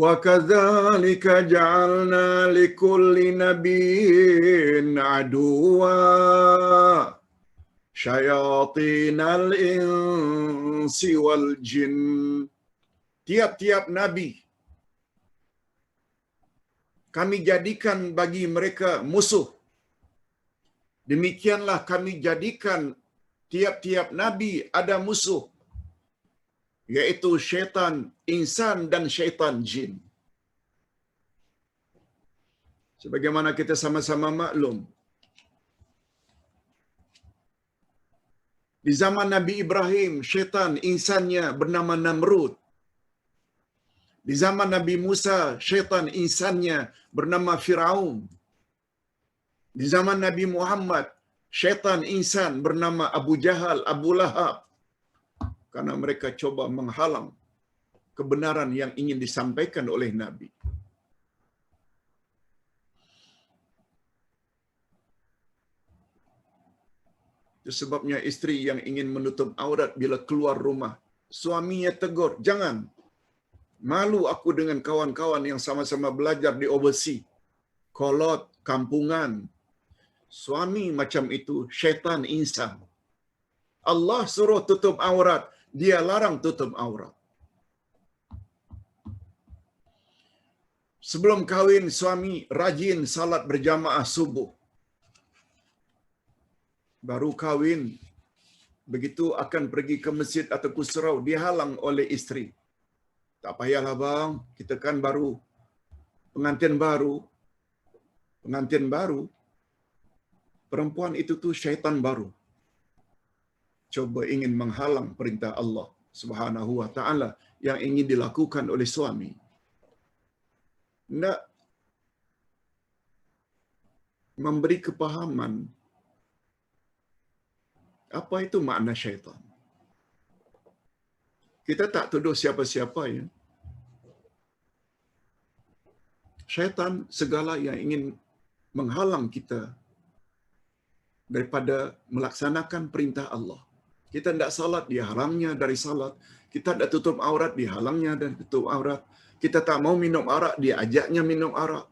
Wa kadzalika ja'alna likulli nabiyyin aduwa syayatinal insi wal jin. Tiap-tiap nabi kami jadikan bagi mereka musuh. Demikianlah kami jadikan tiap-tiap nabi ada musuh, yaitu syaitan insan dan syaitan jin. Sebagaimana kita sama-sama maklum, di zaman Nabi Ibrahim, syaitan insannya bernama Namrud. Di zaman Nabi Musa, syaitan insannya bernama Firaun. Di zaman Nabi Muhammad, syaitan insan bernama Abu Jahal, Abu Lahab. Karena mereka coba menghalang kebenaran yang ingin disampaikan oleh Nabi. Itu sebabnya istri yang ingin menutup aurat bila keluar rumah, suaminya tegur, jangan. Malu aku dengan kawan-kawan yang sama-sama belajar di overseas, kolot, kampungan. Suami macam itu syaitan insan. Allah suruh tutup aurat, dia larang tutup aurat. Sebelum kahwin, suami rajin salat berjamaah subuh. Baru kahwin, begitu akan pergi ke masjid atau ke surau, dihalang oleh isteri. Tak payahlah bang, kita kan baru pengantin baru. Perempuan itu tuh syaitan baru. Coba ingin menghalang perintah Allah Subhanahu wa taala yang ingin dilakukan oleh suami. Tidak memberi kepahaman apa itu makna syaitan. Kita tak tuduh siapa-siapa ya. Syaitan segala yang ingin menghalang kita daripada melaksanakan perintah Allah. Kita tidak salat, dia halangnya dari salat. Kita tidak tutup aurat, dia halangnya dari tutup aurat. Kita tak mau minum arak, dia ajaknya minum arak.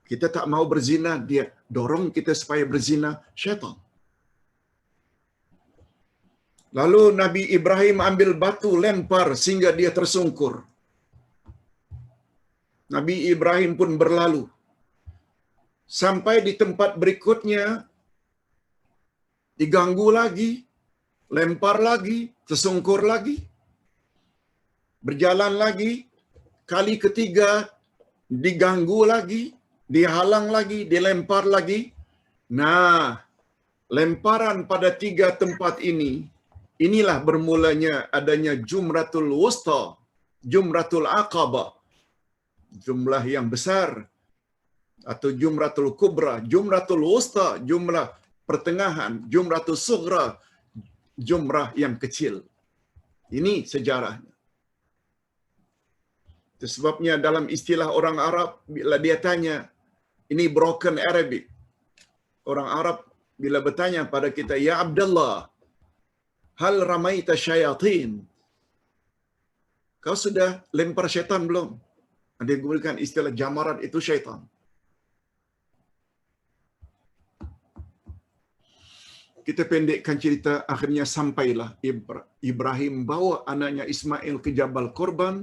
Kita tak mau berzina, dia dorong kita supaya berzina. Syaitan. Lalu Nabi Ibrahim ambil batu lempar sehingga dia tersungkur. Nabi Ibrahim pun berlalu. Sampai di tempat berikutnya, diganggu lagi, lempar lagi, tersungkur lagi. Berjalan lagi, kali ketiga diganggu lagi, dihalang lagi, dilempar lagi. Nah, lemparan pada tiga tempat ini Inilah bermulanya adanya Jumratul Wusta, Jumratul Aqabah, jumlah yang besar, atau Jumratul Kubra, Jumratul Wusta, jumlah pertengahan, Jumratul Sughra, jumrah yang kecil. Ini sejarahnya. Itu sebabnya dalam istilah orang Arab, bila dia tanya, ini broken Arabic. Orang Arab bila bertanya pada kita, "Ya Abdullah, hal ramaita syayatin?" Kau sudah lempar syaitan belum? Dia gunakan istilah jamarat itu syaitan. Kita pendekkan cerita, akhirnya sampailah Ibrahim bawa anaknya Ismail ke Jabal Korban.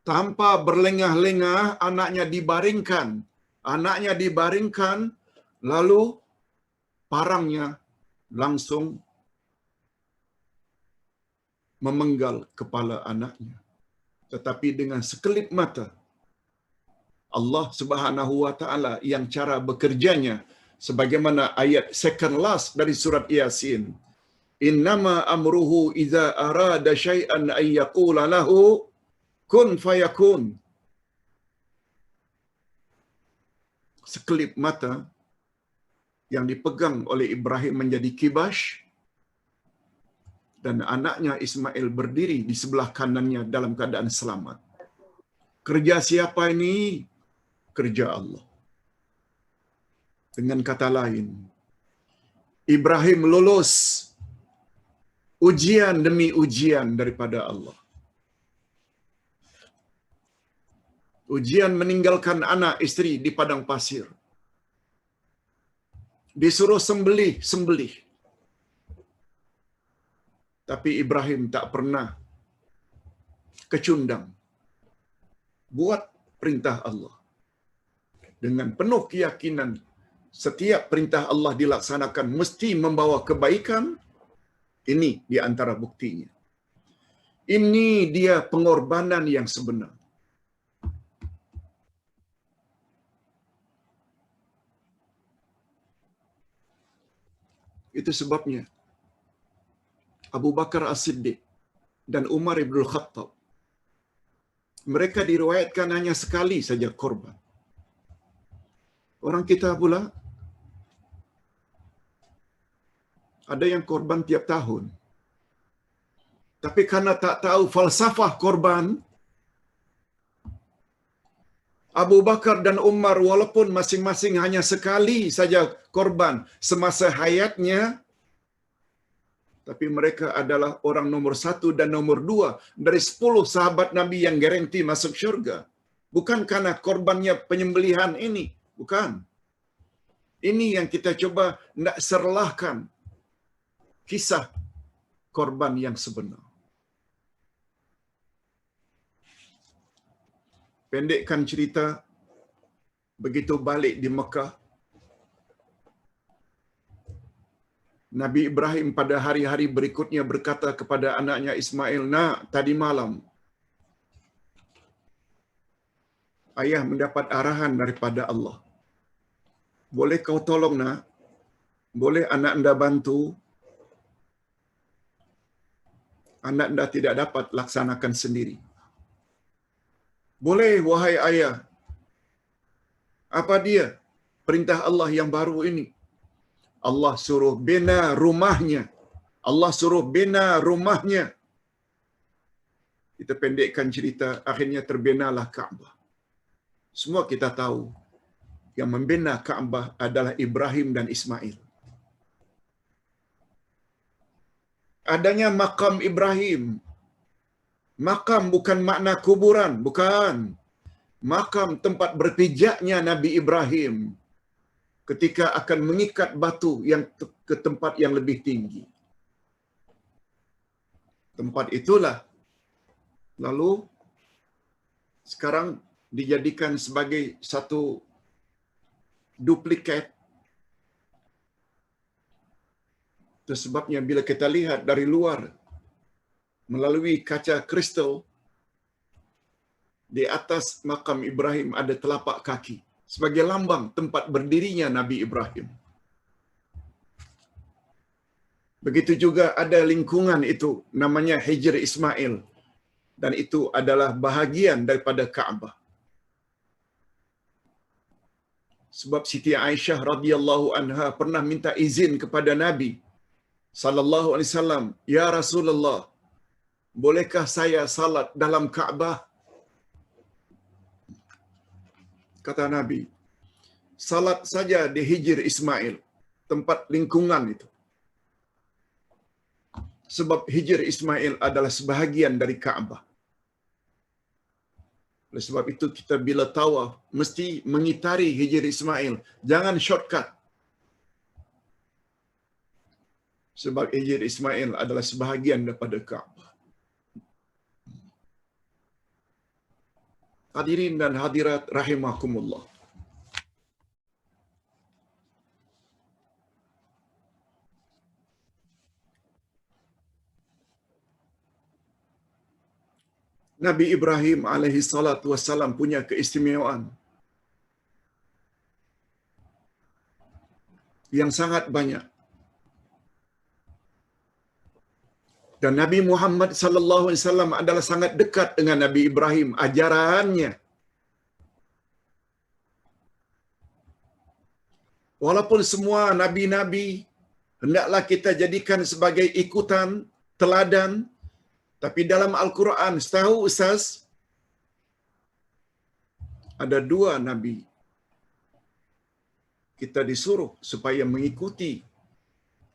Tanpa berlengah-lengah, anaknya dibaringkan, lalu parangnya langsung memenggal kepala anaknya. Tetapi dengan sekelip mata, Allah Subhanahu wa taala yang cara bekerjanya sebagaimana ayat second last dari surat Yasin, innama amruhu idza arada syai'an ay yaqula lahu kun fayakun. Sekelip mata yang dipegang oleh Ibrahim menjadi kibash, dan anaknya Ismail berdiri di sebelah kanannya dalam keadaan selamat. Kerja siapa ini? Kerja Allah. Dengan kata lain, Ibrahim lulus ujian demi ujian daripada Allah. Ujian meninggalkan anak isteri di padang pasir. Disuruh sembelih. Tapi Ibrahim tak pernah kecundang. Buat perintah Allah. Dengan penuh keyakinan, setiap perintah Allah dilaksanakan mesti membawa kebaikan. Ini di antara buktinya. Ini dia pengorbanan yang sebenar. Itu sebabnya Abu Bakar As-Siddiq dan Umar Ibn Khattab, mereka diriwayatkan hanya sekali saja korban. Orang kita pula ada yang korban tiap tahun. Tapi karena tak tahu falsafah korban, Abu Bakar dan Umar walaupun masing-masing hanya sekali saja korban semasa hayatnya, tapi mereka adalah orang nomor 1 dan nomor 2 dari 10 sahabat Nabi yang garanti masuk syurga. Bukan karena korbannya penyembelihan ini. Bukan. Ini yang kita coba nak serlahkan kisah korban yang sebenar. Pendekkan cerita, begitu balik di Mekah, Nabi Ibrahim pada hari-hari berikutnya berkata kepada anaknya Ismail, "Nak, tadi malam ayah mendapat arahan daripada Allah. Boleh kau tolong, nak? Boleh anak anda bantu? Anak anda tidak dapat laksanakan sendiri." "Boleh, wahai ayah." "Apa dia perintah Allah yang baru ini?" "Allah suruh bina rumahnya. Allah suruh bina rumahnya." Kita pendekkan cerita, akhirnya terbinalah Kaabah. Semua kita tahu yang membina Kaabah adalah Ibrahim dan Ismail. Adanya makam Ibrahim. Makam bukan makna kuburan, bukan. Makam tempat berpijaknya Nabi Ibrahim ketika akan mengikat batu yang ke tempat yang lebih tinggi. Tempat itulah lalu sekarang dijadikan sebagai satu duplikat. Itu sebabnya bila kita lihat dari luar melalui kaca kristal, di atas makam Ibrahim ada telapak kaki sebagai lambang tempat berdirinya Nabi Ibrahim. Begitu juga ada lingkungan itu namanya Hijr Ismail, dan itu adalah bahagian daripada Kaabah. Sebab Siti Aisyah radhiyallahu anha pernah minta izin kepada Nabi sallallahu alaihi wasallam, "Ya Rasulullah, bolehkah saya salat dalam Kaabah?" Kata Nabi, "Salat saja di Hijr Ismail, tempat lingkungan itu." Sebab Hijr Ismail adalah sebahagian dari Kaabah. Oleh sebab itu kita bila tawaf mesti mengitari Hijr Ismail, jangan shortcut. Sebab Hijr Ismail adalah sebahagian daripada Kaabah. Hadirin dan hadirat rahimakumullah. Nabi Ibrahim alaihi salatu wassalam punya keistimewaan yang sangat banyak. Dan Nabi Muhammad sallallahu alaihi wasallam adalah sangat dekat dengan Nabi Ibrahim, ajarannya. Walaupun semua nabi-nabi hendaklah kita jadikan sebagai ikutan, teladan, tapi dalam Al-Quran, setahu Ustaz, ada 2 nabi kita disuruh supaya mengikuti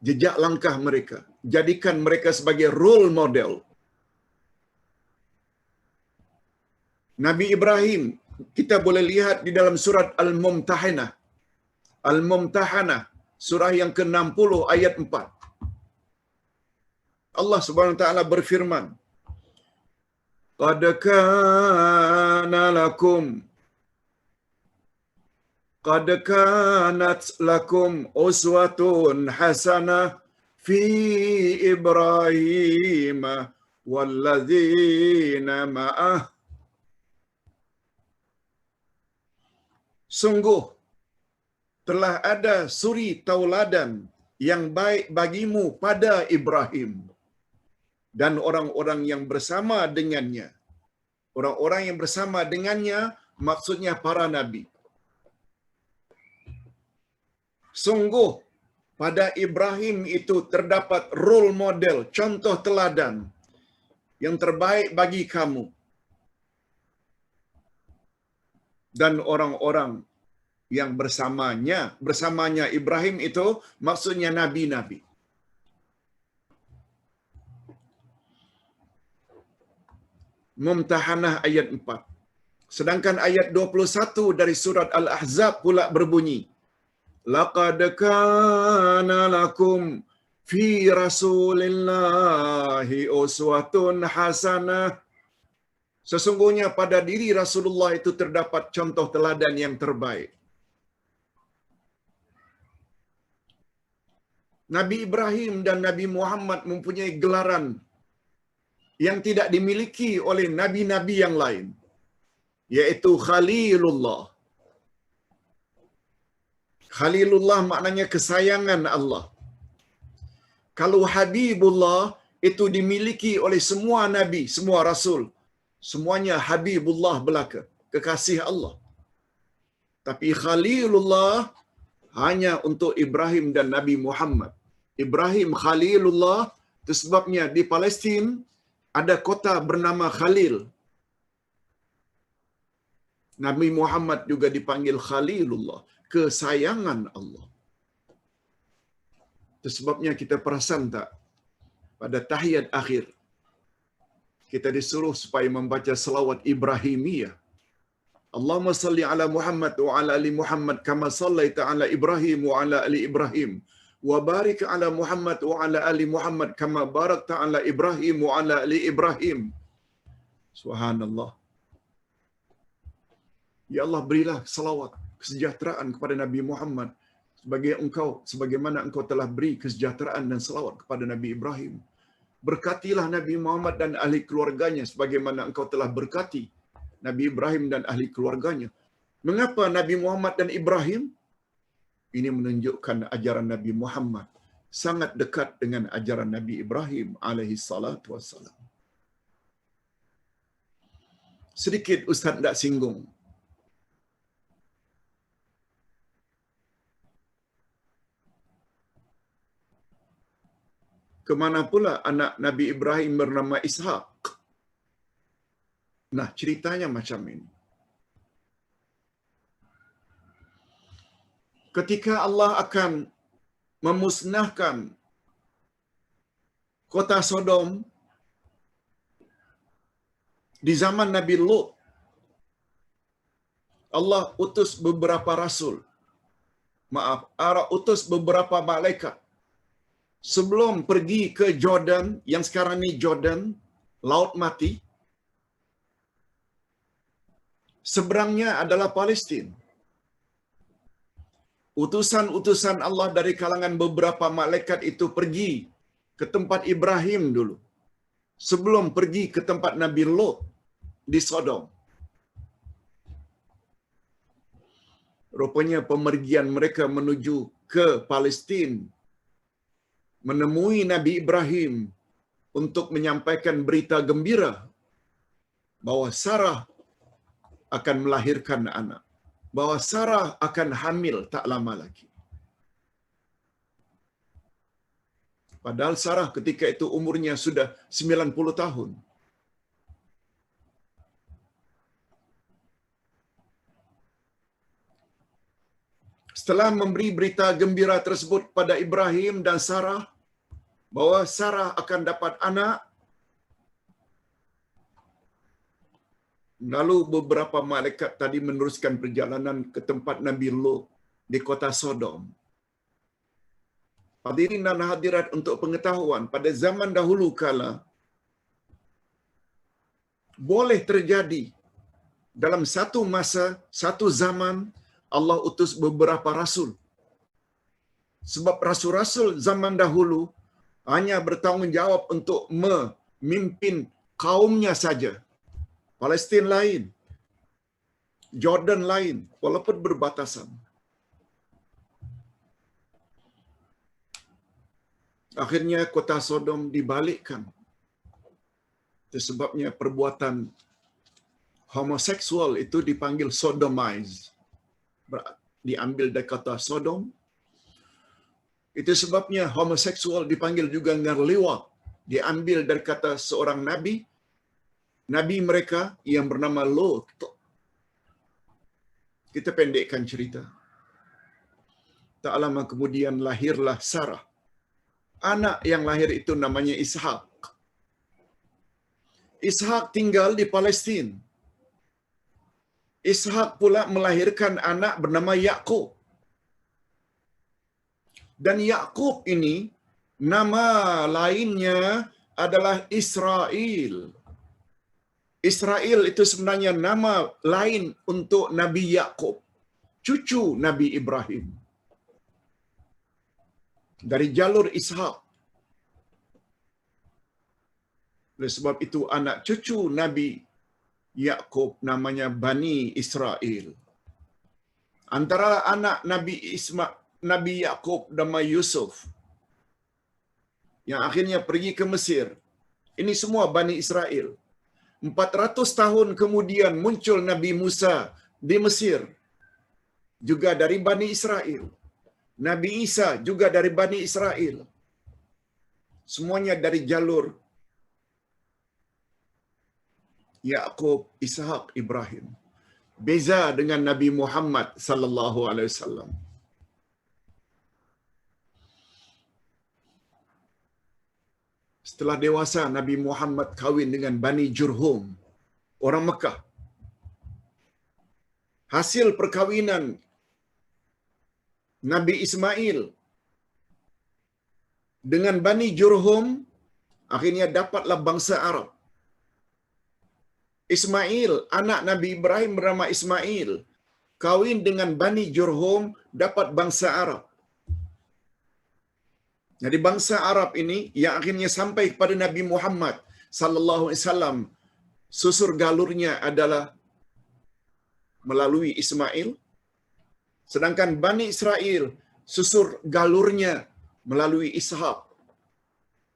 jejak langkah mereka, jadikan mereka sebagai role model. Nabi Ibrahim kita boleh lihat di dalam surat Al-Mumtahanah. Al-Mumtahanah, surah yang ke-60 ayat 4. Allah Subhanahu wa taala berfirman, Qad kanat lakum uswatun hasanah fi Ibrahim walladzina ma'ah. Sungguh telah ada suri tauladan yang baik bagimu pada Ibrahim dan orang-orang yang bersama dengannya. Orang-orang yang bersama dengannya maksudnya para nabi. Sungguh pada Ibrahim itu terdapat role model, contoh teladan yang terbaik bagi kamu dan orang-orang yang bersamanya Ibrahim itu maksudnya nabi-nabi. Mumtahanah ayat 4. Sedangkan ayat 21 dari surat Al-Ahzab pula berbunyi, Laqad kana lakum fi Rasulillahi uswatun hasanah. Sesungguhnya pada diri Rasulullah itu terdapat contoh teladan yang terbaik. Nabi Ibrahim dan Nabi Muhammad mempunyai gelaran yang tidak dimiliki oleh nabi-nabi yang lain, yaitu Khalilullah. Khalilullah maknanya kesayangan Allah. Kalau Habibullah itu dimiliki oleh semua nabi, semua rasul. Semuanya Habibullah belaka, kekasih Allah. Tapi Khalilullah hanya untuk Ibrahim dan Nabi Muhammad. Ibrahim Khalilullah, itu sebabnya di Palestin ada kota bernama Khalil. Nabi Muhammad juga dipanggil Khalilullah, kesayangan Allah. Itu sebabnya kita perasan tak, pada tahiyat akhir, kita disuruh supaya membaca selawat Ibrahimiyah. Allahumma salli ala Muhammad wa ala ali Muhammad kama sallaita ala Ibrahim wa ala ali Ibrahim. Wa barik ala Muhammad wa ala ali Muhammad kama barakta ala Ibrahim wa ala ali Ibrahim. Subhanallah. Ya Allah, berilah selawat, kesejahteraan kepada Nabi Muhammad sebagaimana engkau telah beri kesejahteraan dan selawat kepada Nabi Ibrahim. Berkatilah Nabi Muhammad dan ahli keluarganya sebagaimana engkau telah berkati Nabi Ibrahim dan ahli keluarganya. Mengapa Nabi Muhammad dan Ibrahim? Ini menunjukkan ajaran Nabi Muhammad. sangat dekat dengan ajaran Nabi Ibrahim alaihi salatu wassalam. Sedikit Ustaz nak singgung. Kemana pula anak Nabi Ibrahim bernama Ishak? Nah, ceritanya macam ini. Ketika Allah akan memusnahkan kota Sodom di zaman Nabi Lut, Allah utus beberapa rasul. Allah utus beberapa malaikat sebelum pergi ke Jordan, yang sekarang ni Jordan, Laut Mati. Seberangnya adalah Palestin. Utusan-utusan Allah dari kalangan beberapa malaikat itu pergi ke tempat Ibrahim dulu, sebelum pergi ke tempat Nabi Lot di Sodom. Rupanya pemergian mereka menuju ke Palestin, menemui Nabi Ibrahim untuk menyampaikan berita gembira bahwa Sarah akan melahirkan anak, bahwa Sarah akan hamil tak lama lagi. Padahal Sarah ketika itu umurnya sudah 90 tahun. Setelah memberi berita gembira tersebut pada Ibrahim dan Sarah, bahwa Sarah akan dapat anak, lalu beberapa malaikat tadi meneruskan perjalanan ke tempat Nabi Lot di kota Sodom. Hadirin dan hadirat, untuk pengetahuan, pada zaman dahulu kala, boleh terjadi dalam satu masa, satu zaman, Allah utus beberapa rasul. Sebab rasul-rasul zaman dahulu hanya bertanggungjawab untuk memimpin kaumnya saja. Palestin lain, Jordan lain, walaupun berbatasan. Akhirnya kota Sodom dibalikkan. Itu sebabnya perbuatan homoseksual itu dipanggil sodomize. Diambil dari kata Sodom. Itu sebabnya homoseksual dipanggil juga ngarliwat. Diambil dari kata seorang nabi mereka yang bernama Lot. Kita pendekkan cerita. Tak lama kemudian lahirlah Sarah. Anak yang lahir itu namanya Ishak. Ishak tinggal di Palestin. Ishak pula melahirkan anak bernama Yakub. Dan Yakub ini nama lainnya adalah Israel. Israel itu sebenarnya nama lain untuk Nabi Yakub, cucu Nabi Ibrahim. Dari jalur Ishak. Oleh sebab itu anak cucu Nabi Yakub namanya Bani Israel. Antara anak Nabi Yakub nama Yusuf, yang akhirnya pergi ke Mesir. Ini semua Bani Israel. 400 tahun kemudian muncul Nabi Musa di Mesir, juga dari Bani Israel. Nabi Isa juga dari Bani Israel. Semuanya dari jalur Yakub, Ishak, Ibrahim. Beza dengan Nabi Muhammad sallallahu alaihi wasallam. Setelah dewasa, Nabi Muhammad kahwin dengan Bani Jurhum, orang Mekah. Hasil perkahwinan Nabi Ismail dengan Bani Jurhum, akhirnya dapatlah bangsa Arab. Ismail, anak Nabi Ibrahim bernama Ismail, kahwin dengan Bani Jurhum, dapat bangsa Arab. Jadi bangsa Arab ini yang akhirnya sampai kepada Nabi Muhammad sallallahu alaihi wasallam, susur galurnya adalah melalui Ismail. Sedangkan Bani Israel susur galurnya melalui Ishak,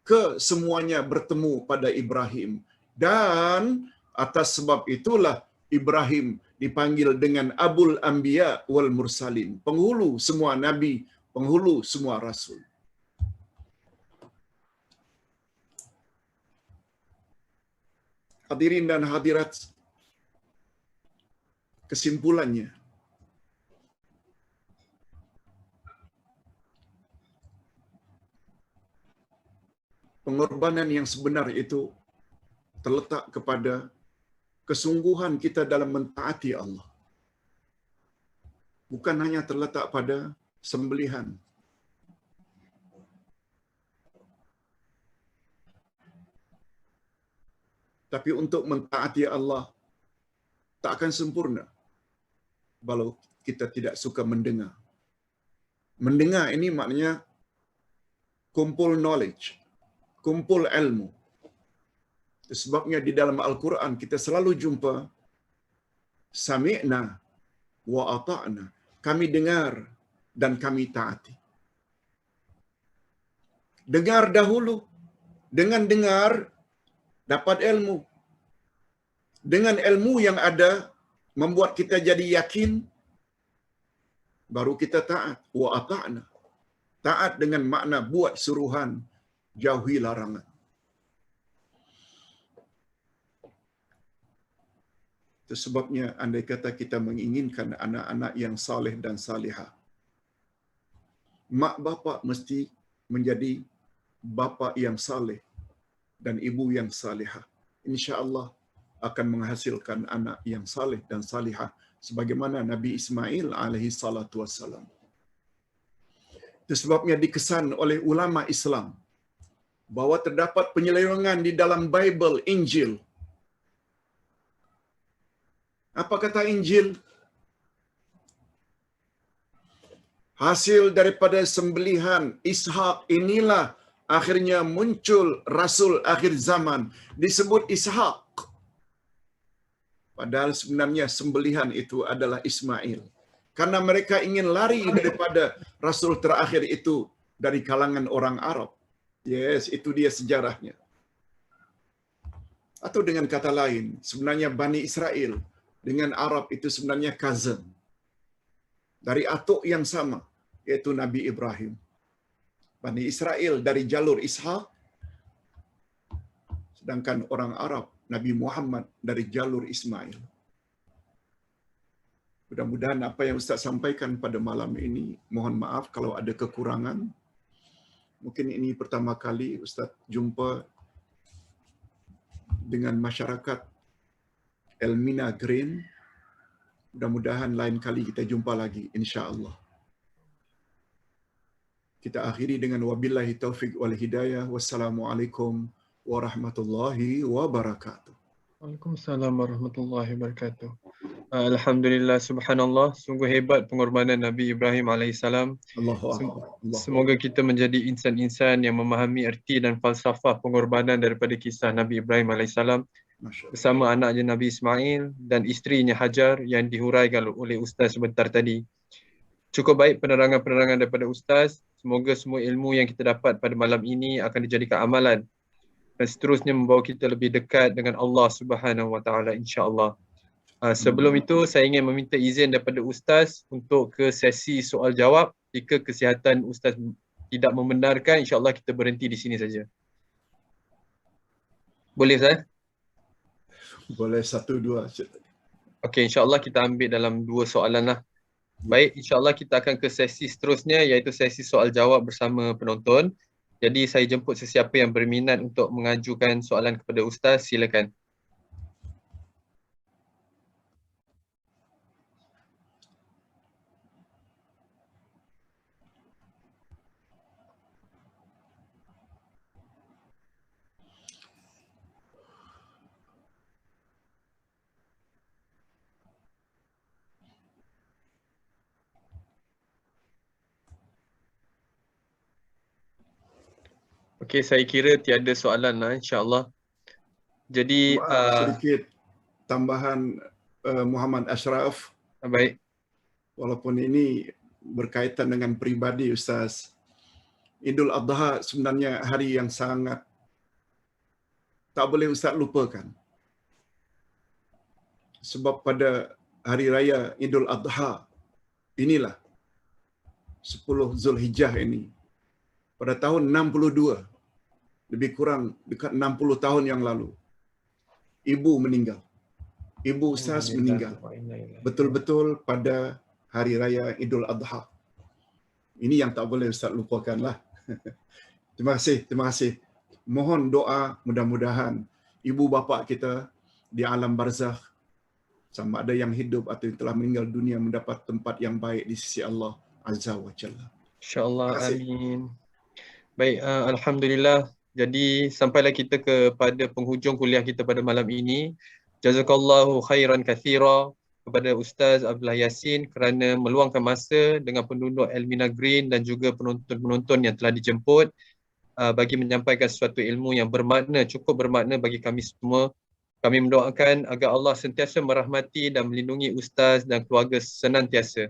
ke semuanya bertemu pada Ibrahim. Dan atas sebab itulah Ibrahim dipanggil dengan Abul Anbiya wal Mursalin, penghulu semua nabi, penghulu semua rasul. Hadirin dan hadirat, kesimpulannya, pengorbanan yang sebenar itu terletak kepada kesungguhan kita dalam mentaati Allah. Bukan hanya terletak pada sembelihan. Tapi untuk mentaati Allah tak akan sempurna kalau kita tidak suka mendengar. Mendengar ini maknanya kumpul knowledge, kumpul ilmu. Sebabnya di dalam Al-Quran kita selalu jumpa sami'na wa ata'na. Kami dengar dan kami taati. Dengar dahulu. Dengan dengar dapat ilmu. Dengan ilmu yang ada membuat kita jadi yakin, baru kita taat. Wa ata'na. Taat dengan makna buat suruhan, jauhi larangan. Itu sebabnya andai kata kita menginginkan anak-anak yang saleh dan salihah, mak bapak mesti menjadi bapa yang saleh dan ibu yang salihah. InsyaAllah akan menghasilkan anak yang saleh dan salihah sebagaimana Nabi Ismail alaihi salatu wassalam. Itu sebabnya dikesan oleh ulama Islam bahwa terdapat penyelewengan di dalam Bible, Injil. Apa kata Injil? Hasil daripada sembelihan Ishak inilah akhirnya muncul Rasul akhir zaman. Disebut Ishak. Padahal sebenarnya sembelihan itu adalah Ismail. Karena mereka ingin lari daripada Rasul terakhir itu dari kalangan orang Arab. Yes, itu dia sejarahnya. Atau dengan kata lain, sebenarnya Bani Israel dengan Arab itu sebenarnya cousin. Dari atuk yang sama, yaitu Nabi Ibrahim. Bani Israel dari jalur Ishak, sedangkan orang Arab, Nabi Muhammad dari jalur Ismail. Mudah-mudahan apa yang Ustaz sampaikan pada malam ini, mohon maaf kalau ada kekurangan. Mungkin ini pertama kali Ustaz jumpa dengan masyarakat Elmina Green. Mudah-mudahan lain kali kita jumpa lagi, insya-Allah. Kita akhiri dengan wabillahi taufiq wal hidayah. Wassalamualaikum warahmatullahi wabarakatuh. Waalaikumsalam warahmatullahi wabarakatuh. Alhamdulillah, subhanallah, sungguh hebat pengorbanan Nabi Ibrahim alaihissalam. Allahu akbar. Allahu Semoga kita menjadi insan-insan yang memahami erti dan falsafah pengorbanan daripada kisah Nabi Ibrahim alaihissalam Masya Allah. bersama anaknya Nabi Ismail dan isterinya Hajar yang dihuraikan oleh Ustaz sebentar tadi. Cukup baik penerangan-penerangan daripada Ustaz. Semoga semua ilmu yang kita dapat pada malam ini akan dijadikan amalan dan seterusnya membawa kita lebih dekat dengan Allah Subhanahu Wa Taala, insya-Allah. Sebelum itu saya ingin meminta izin daripada Ustaz untuk ke sesi soal jawab. Jika kesihatan Ustaz tidak membenarkan, insya-Allah kita berhenti di sini saja. Boleh Ustaz? Boleh satu dua. Okey, insya-Allah kita ambil dalam 2 soalan lah. Baik, insya-Allah kita akan ke sesi seterusnya iaitu sesi soal jawab bersama penonton. Jadi saya jemput sesiapa yang berminat untuk mengajukan soalan kepada Ustaz, silakan. Okey, saya kira tiada soalan lah, insya-Allah. Jadi Sedikit tambahan Muhammad Ashraf. baik. Walaupun ini berkaitan dengan pribadi Ustaz. Idul Adha sebenarnya hari yang sangat tak boleh Ustaz lupakan. Sebab pada hari raya Idul Adha inilah 10 Zulhijjah ini pada tahun 62, lebih kurang dekat 60 tahun yang lalu, ibu meninggal. Ibu Ustaz meninggal. Betul-betul pada hari raya Idul Adha. Ini yang tak boleh Ustaz lupakanlah. Terima kasih. Mohon doa mudah-mudahan ibu bapa kita di alam barzakh, sama ada yang hidup atau yang telah meninggal dunia, mendapat tempat yang baik di sisi Allah Azza wa Jalla. InsyaAllah, amin. Baik, Alhamdulillah. Jadi sampailah kita kepada penghujung kuliah kita pada malam ini. Jazakallahu khairan kathira kepada Ustaz Abdullah Yassin kerana meluangkan masa dengan penduduk Elmina Green dan juga penonton-penonton yang telah dijemput bagi menyampaikan sesuatu ilmu yang bermakna, cukup bermakna bagi kami semua. Kami mendoakan agar Allah sentiasa merahmati dan melindungi Ustaz dan keluarga senantiasa.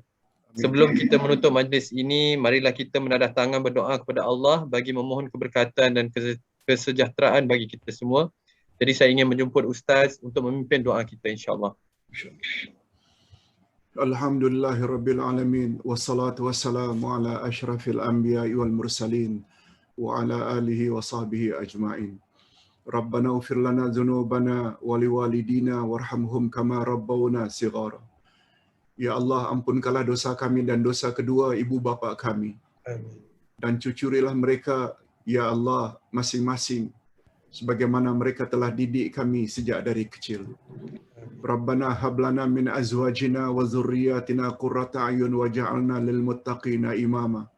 Sebelum kita menutup majlis ini, marilah kita menadah tangan berdoa kepada Allah bagi memohon keberkatan dan kesejahteraan bagi kita semua. Jadi saya ingin menjemput Ustaz untuk memimpin doa kita, insyaAllah. Alhamdulillahirabbil alamin, wassalatu wassalamu ala asyrafil anbiya'i wal mursalin wa ala alihi wa sahbihi ajma'in. Rabbana ighfir lana dzunubana wa liwalidina warhamhum kama rabbawna shighara. Ya Allah, ampunkanlah dosa kami dan dosa kedua ibu bapa kami. Amin. Dan cucurilah mereka, ya Allah, masing-masing sebagaimana mereka telah didik kami sejak dari kecil. Rabbana hab lana min azwajina wa dzurriyyatina qurrata a'yun waj'alna lil muttaqina imama.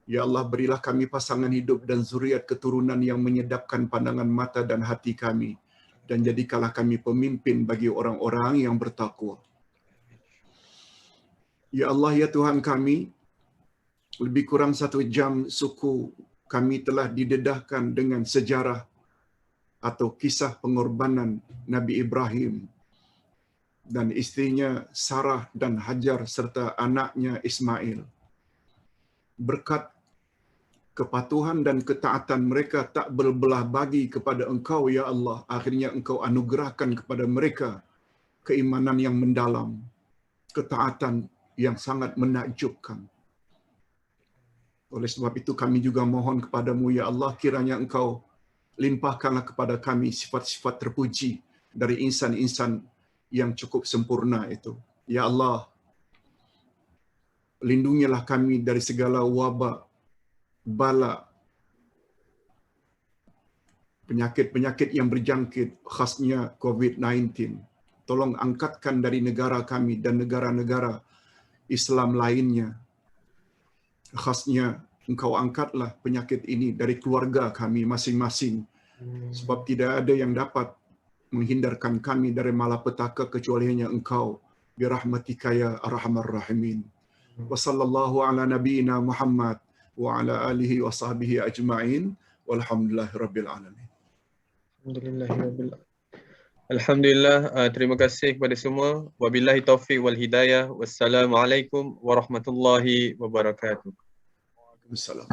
Ya Allah, berilah kami pasangan hidup dan zuriat keturunan yang menyedapkan pandangan mata dan hati kami, dan jadikanlah kami pemimpin bagi orang-orang yang bertakwa. Ya Allah, ya Tuhan kami, lebih kurang 1 jam suku kami telah didedahkan dengan sejarah atau kisah pengorbanan Nabi Ibrahim dan istrinya Sarah dan Hajar serta anaknya Ismail. Berkat kepatuhan dan ketaatan mereka tak berbelah bagi kepada Engkau, ya Allah, akhirnya Engkau anugerahkan kepada mereka keimanan yang mendalam, ketaatan yang sangat menakjubkan. Oleh sebab itu kami juga mohon kepadamu, ya Allah, kiranya Engkau limpahkanlah kepada kami sifat-sifat terpuji dari insan-insan yang cukup sempurna itu. Ya Allah, lindungilah kami dari segala wabak, bala, penyakit-penyakit yang berjangkit, khasnya COVID-19. Tolong angkatkan dari negara kami dan negara-negara Islam lainnya. Khasnya Engkau angkatlah penyakit ini dari keluarga kami masing-masing. Sebab tidak ada yang dapat menghindarkan kami dari malapetaka kecuali hanya Engkau. Birahmatika ya arhamar rahimin. Wa sallallahu ala nabiyyina Muhammad wa ala alihi wa sahbihi ajma'in. Walhamdulillahirabbil alamin. Alhamdulillah, terima kasih kepada semua. Wabillahi taufiq wal hidayah. Wassalamualaikum warahmatullahi wabarakatuh. Waalaikumsalam.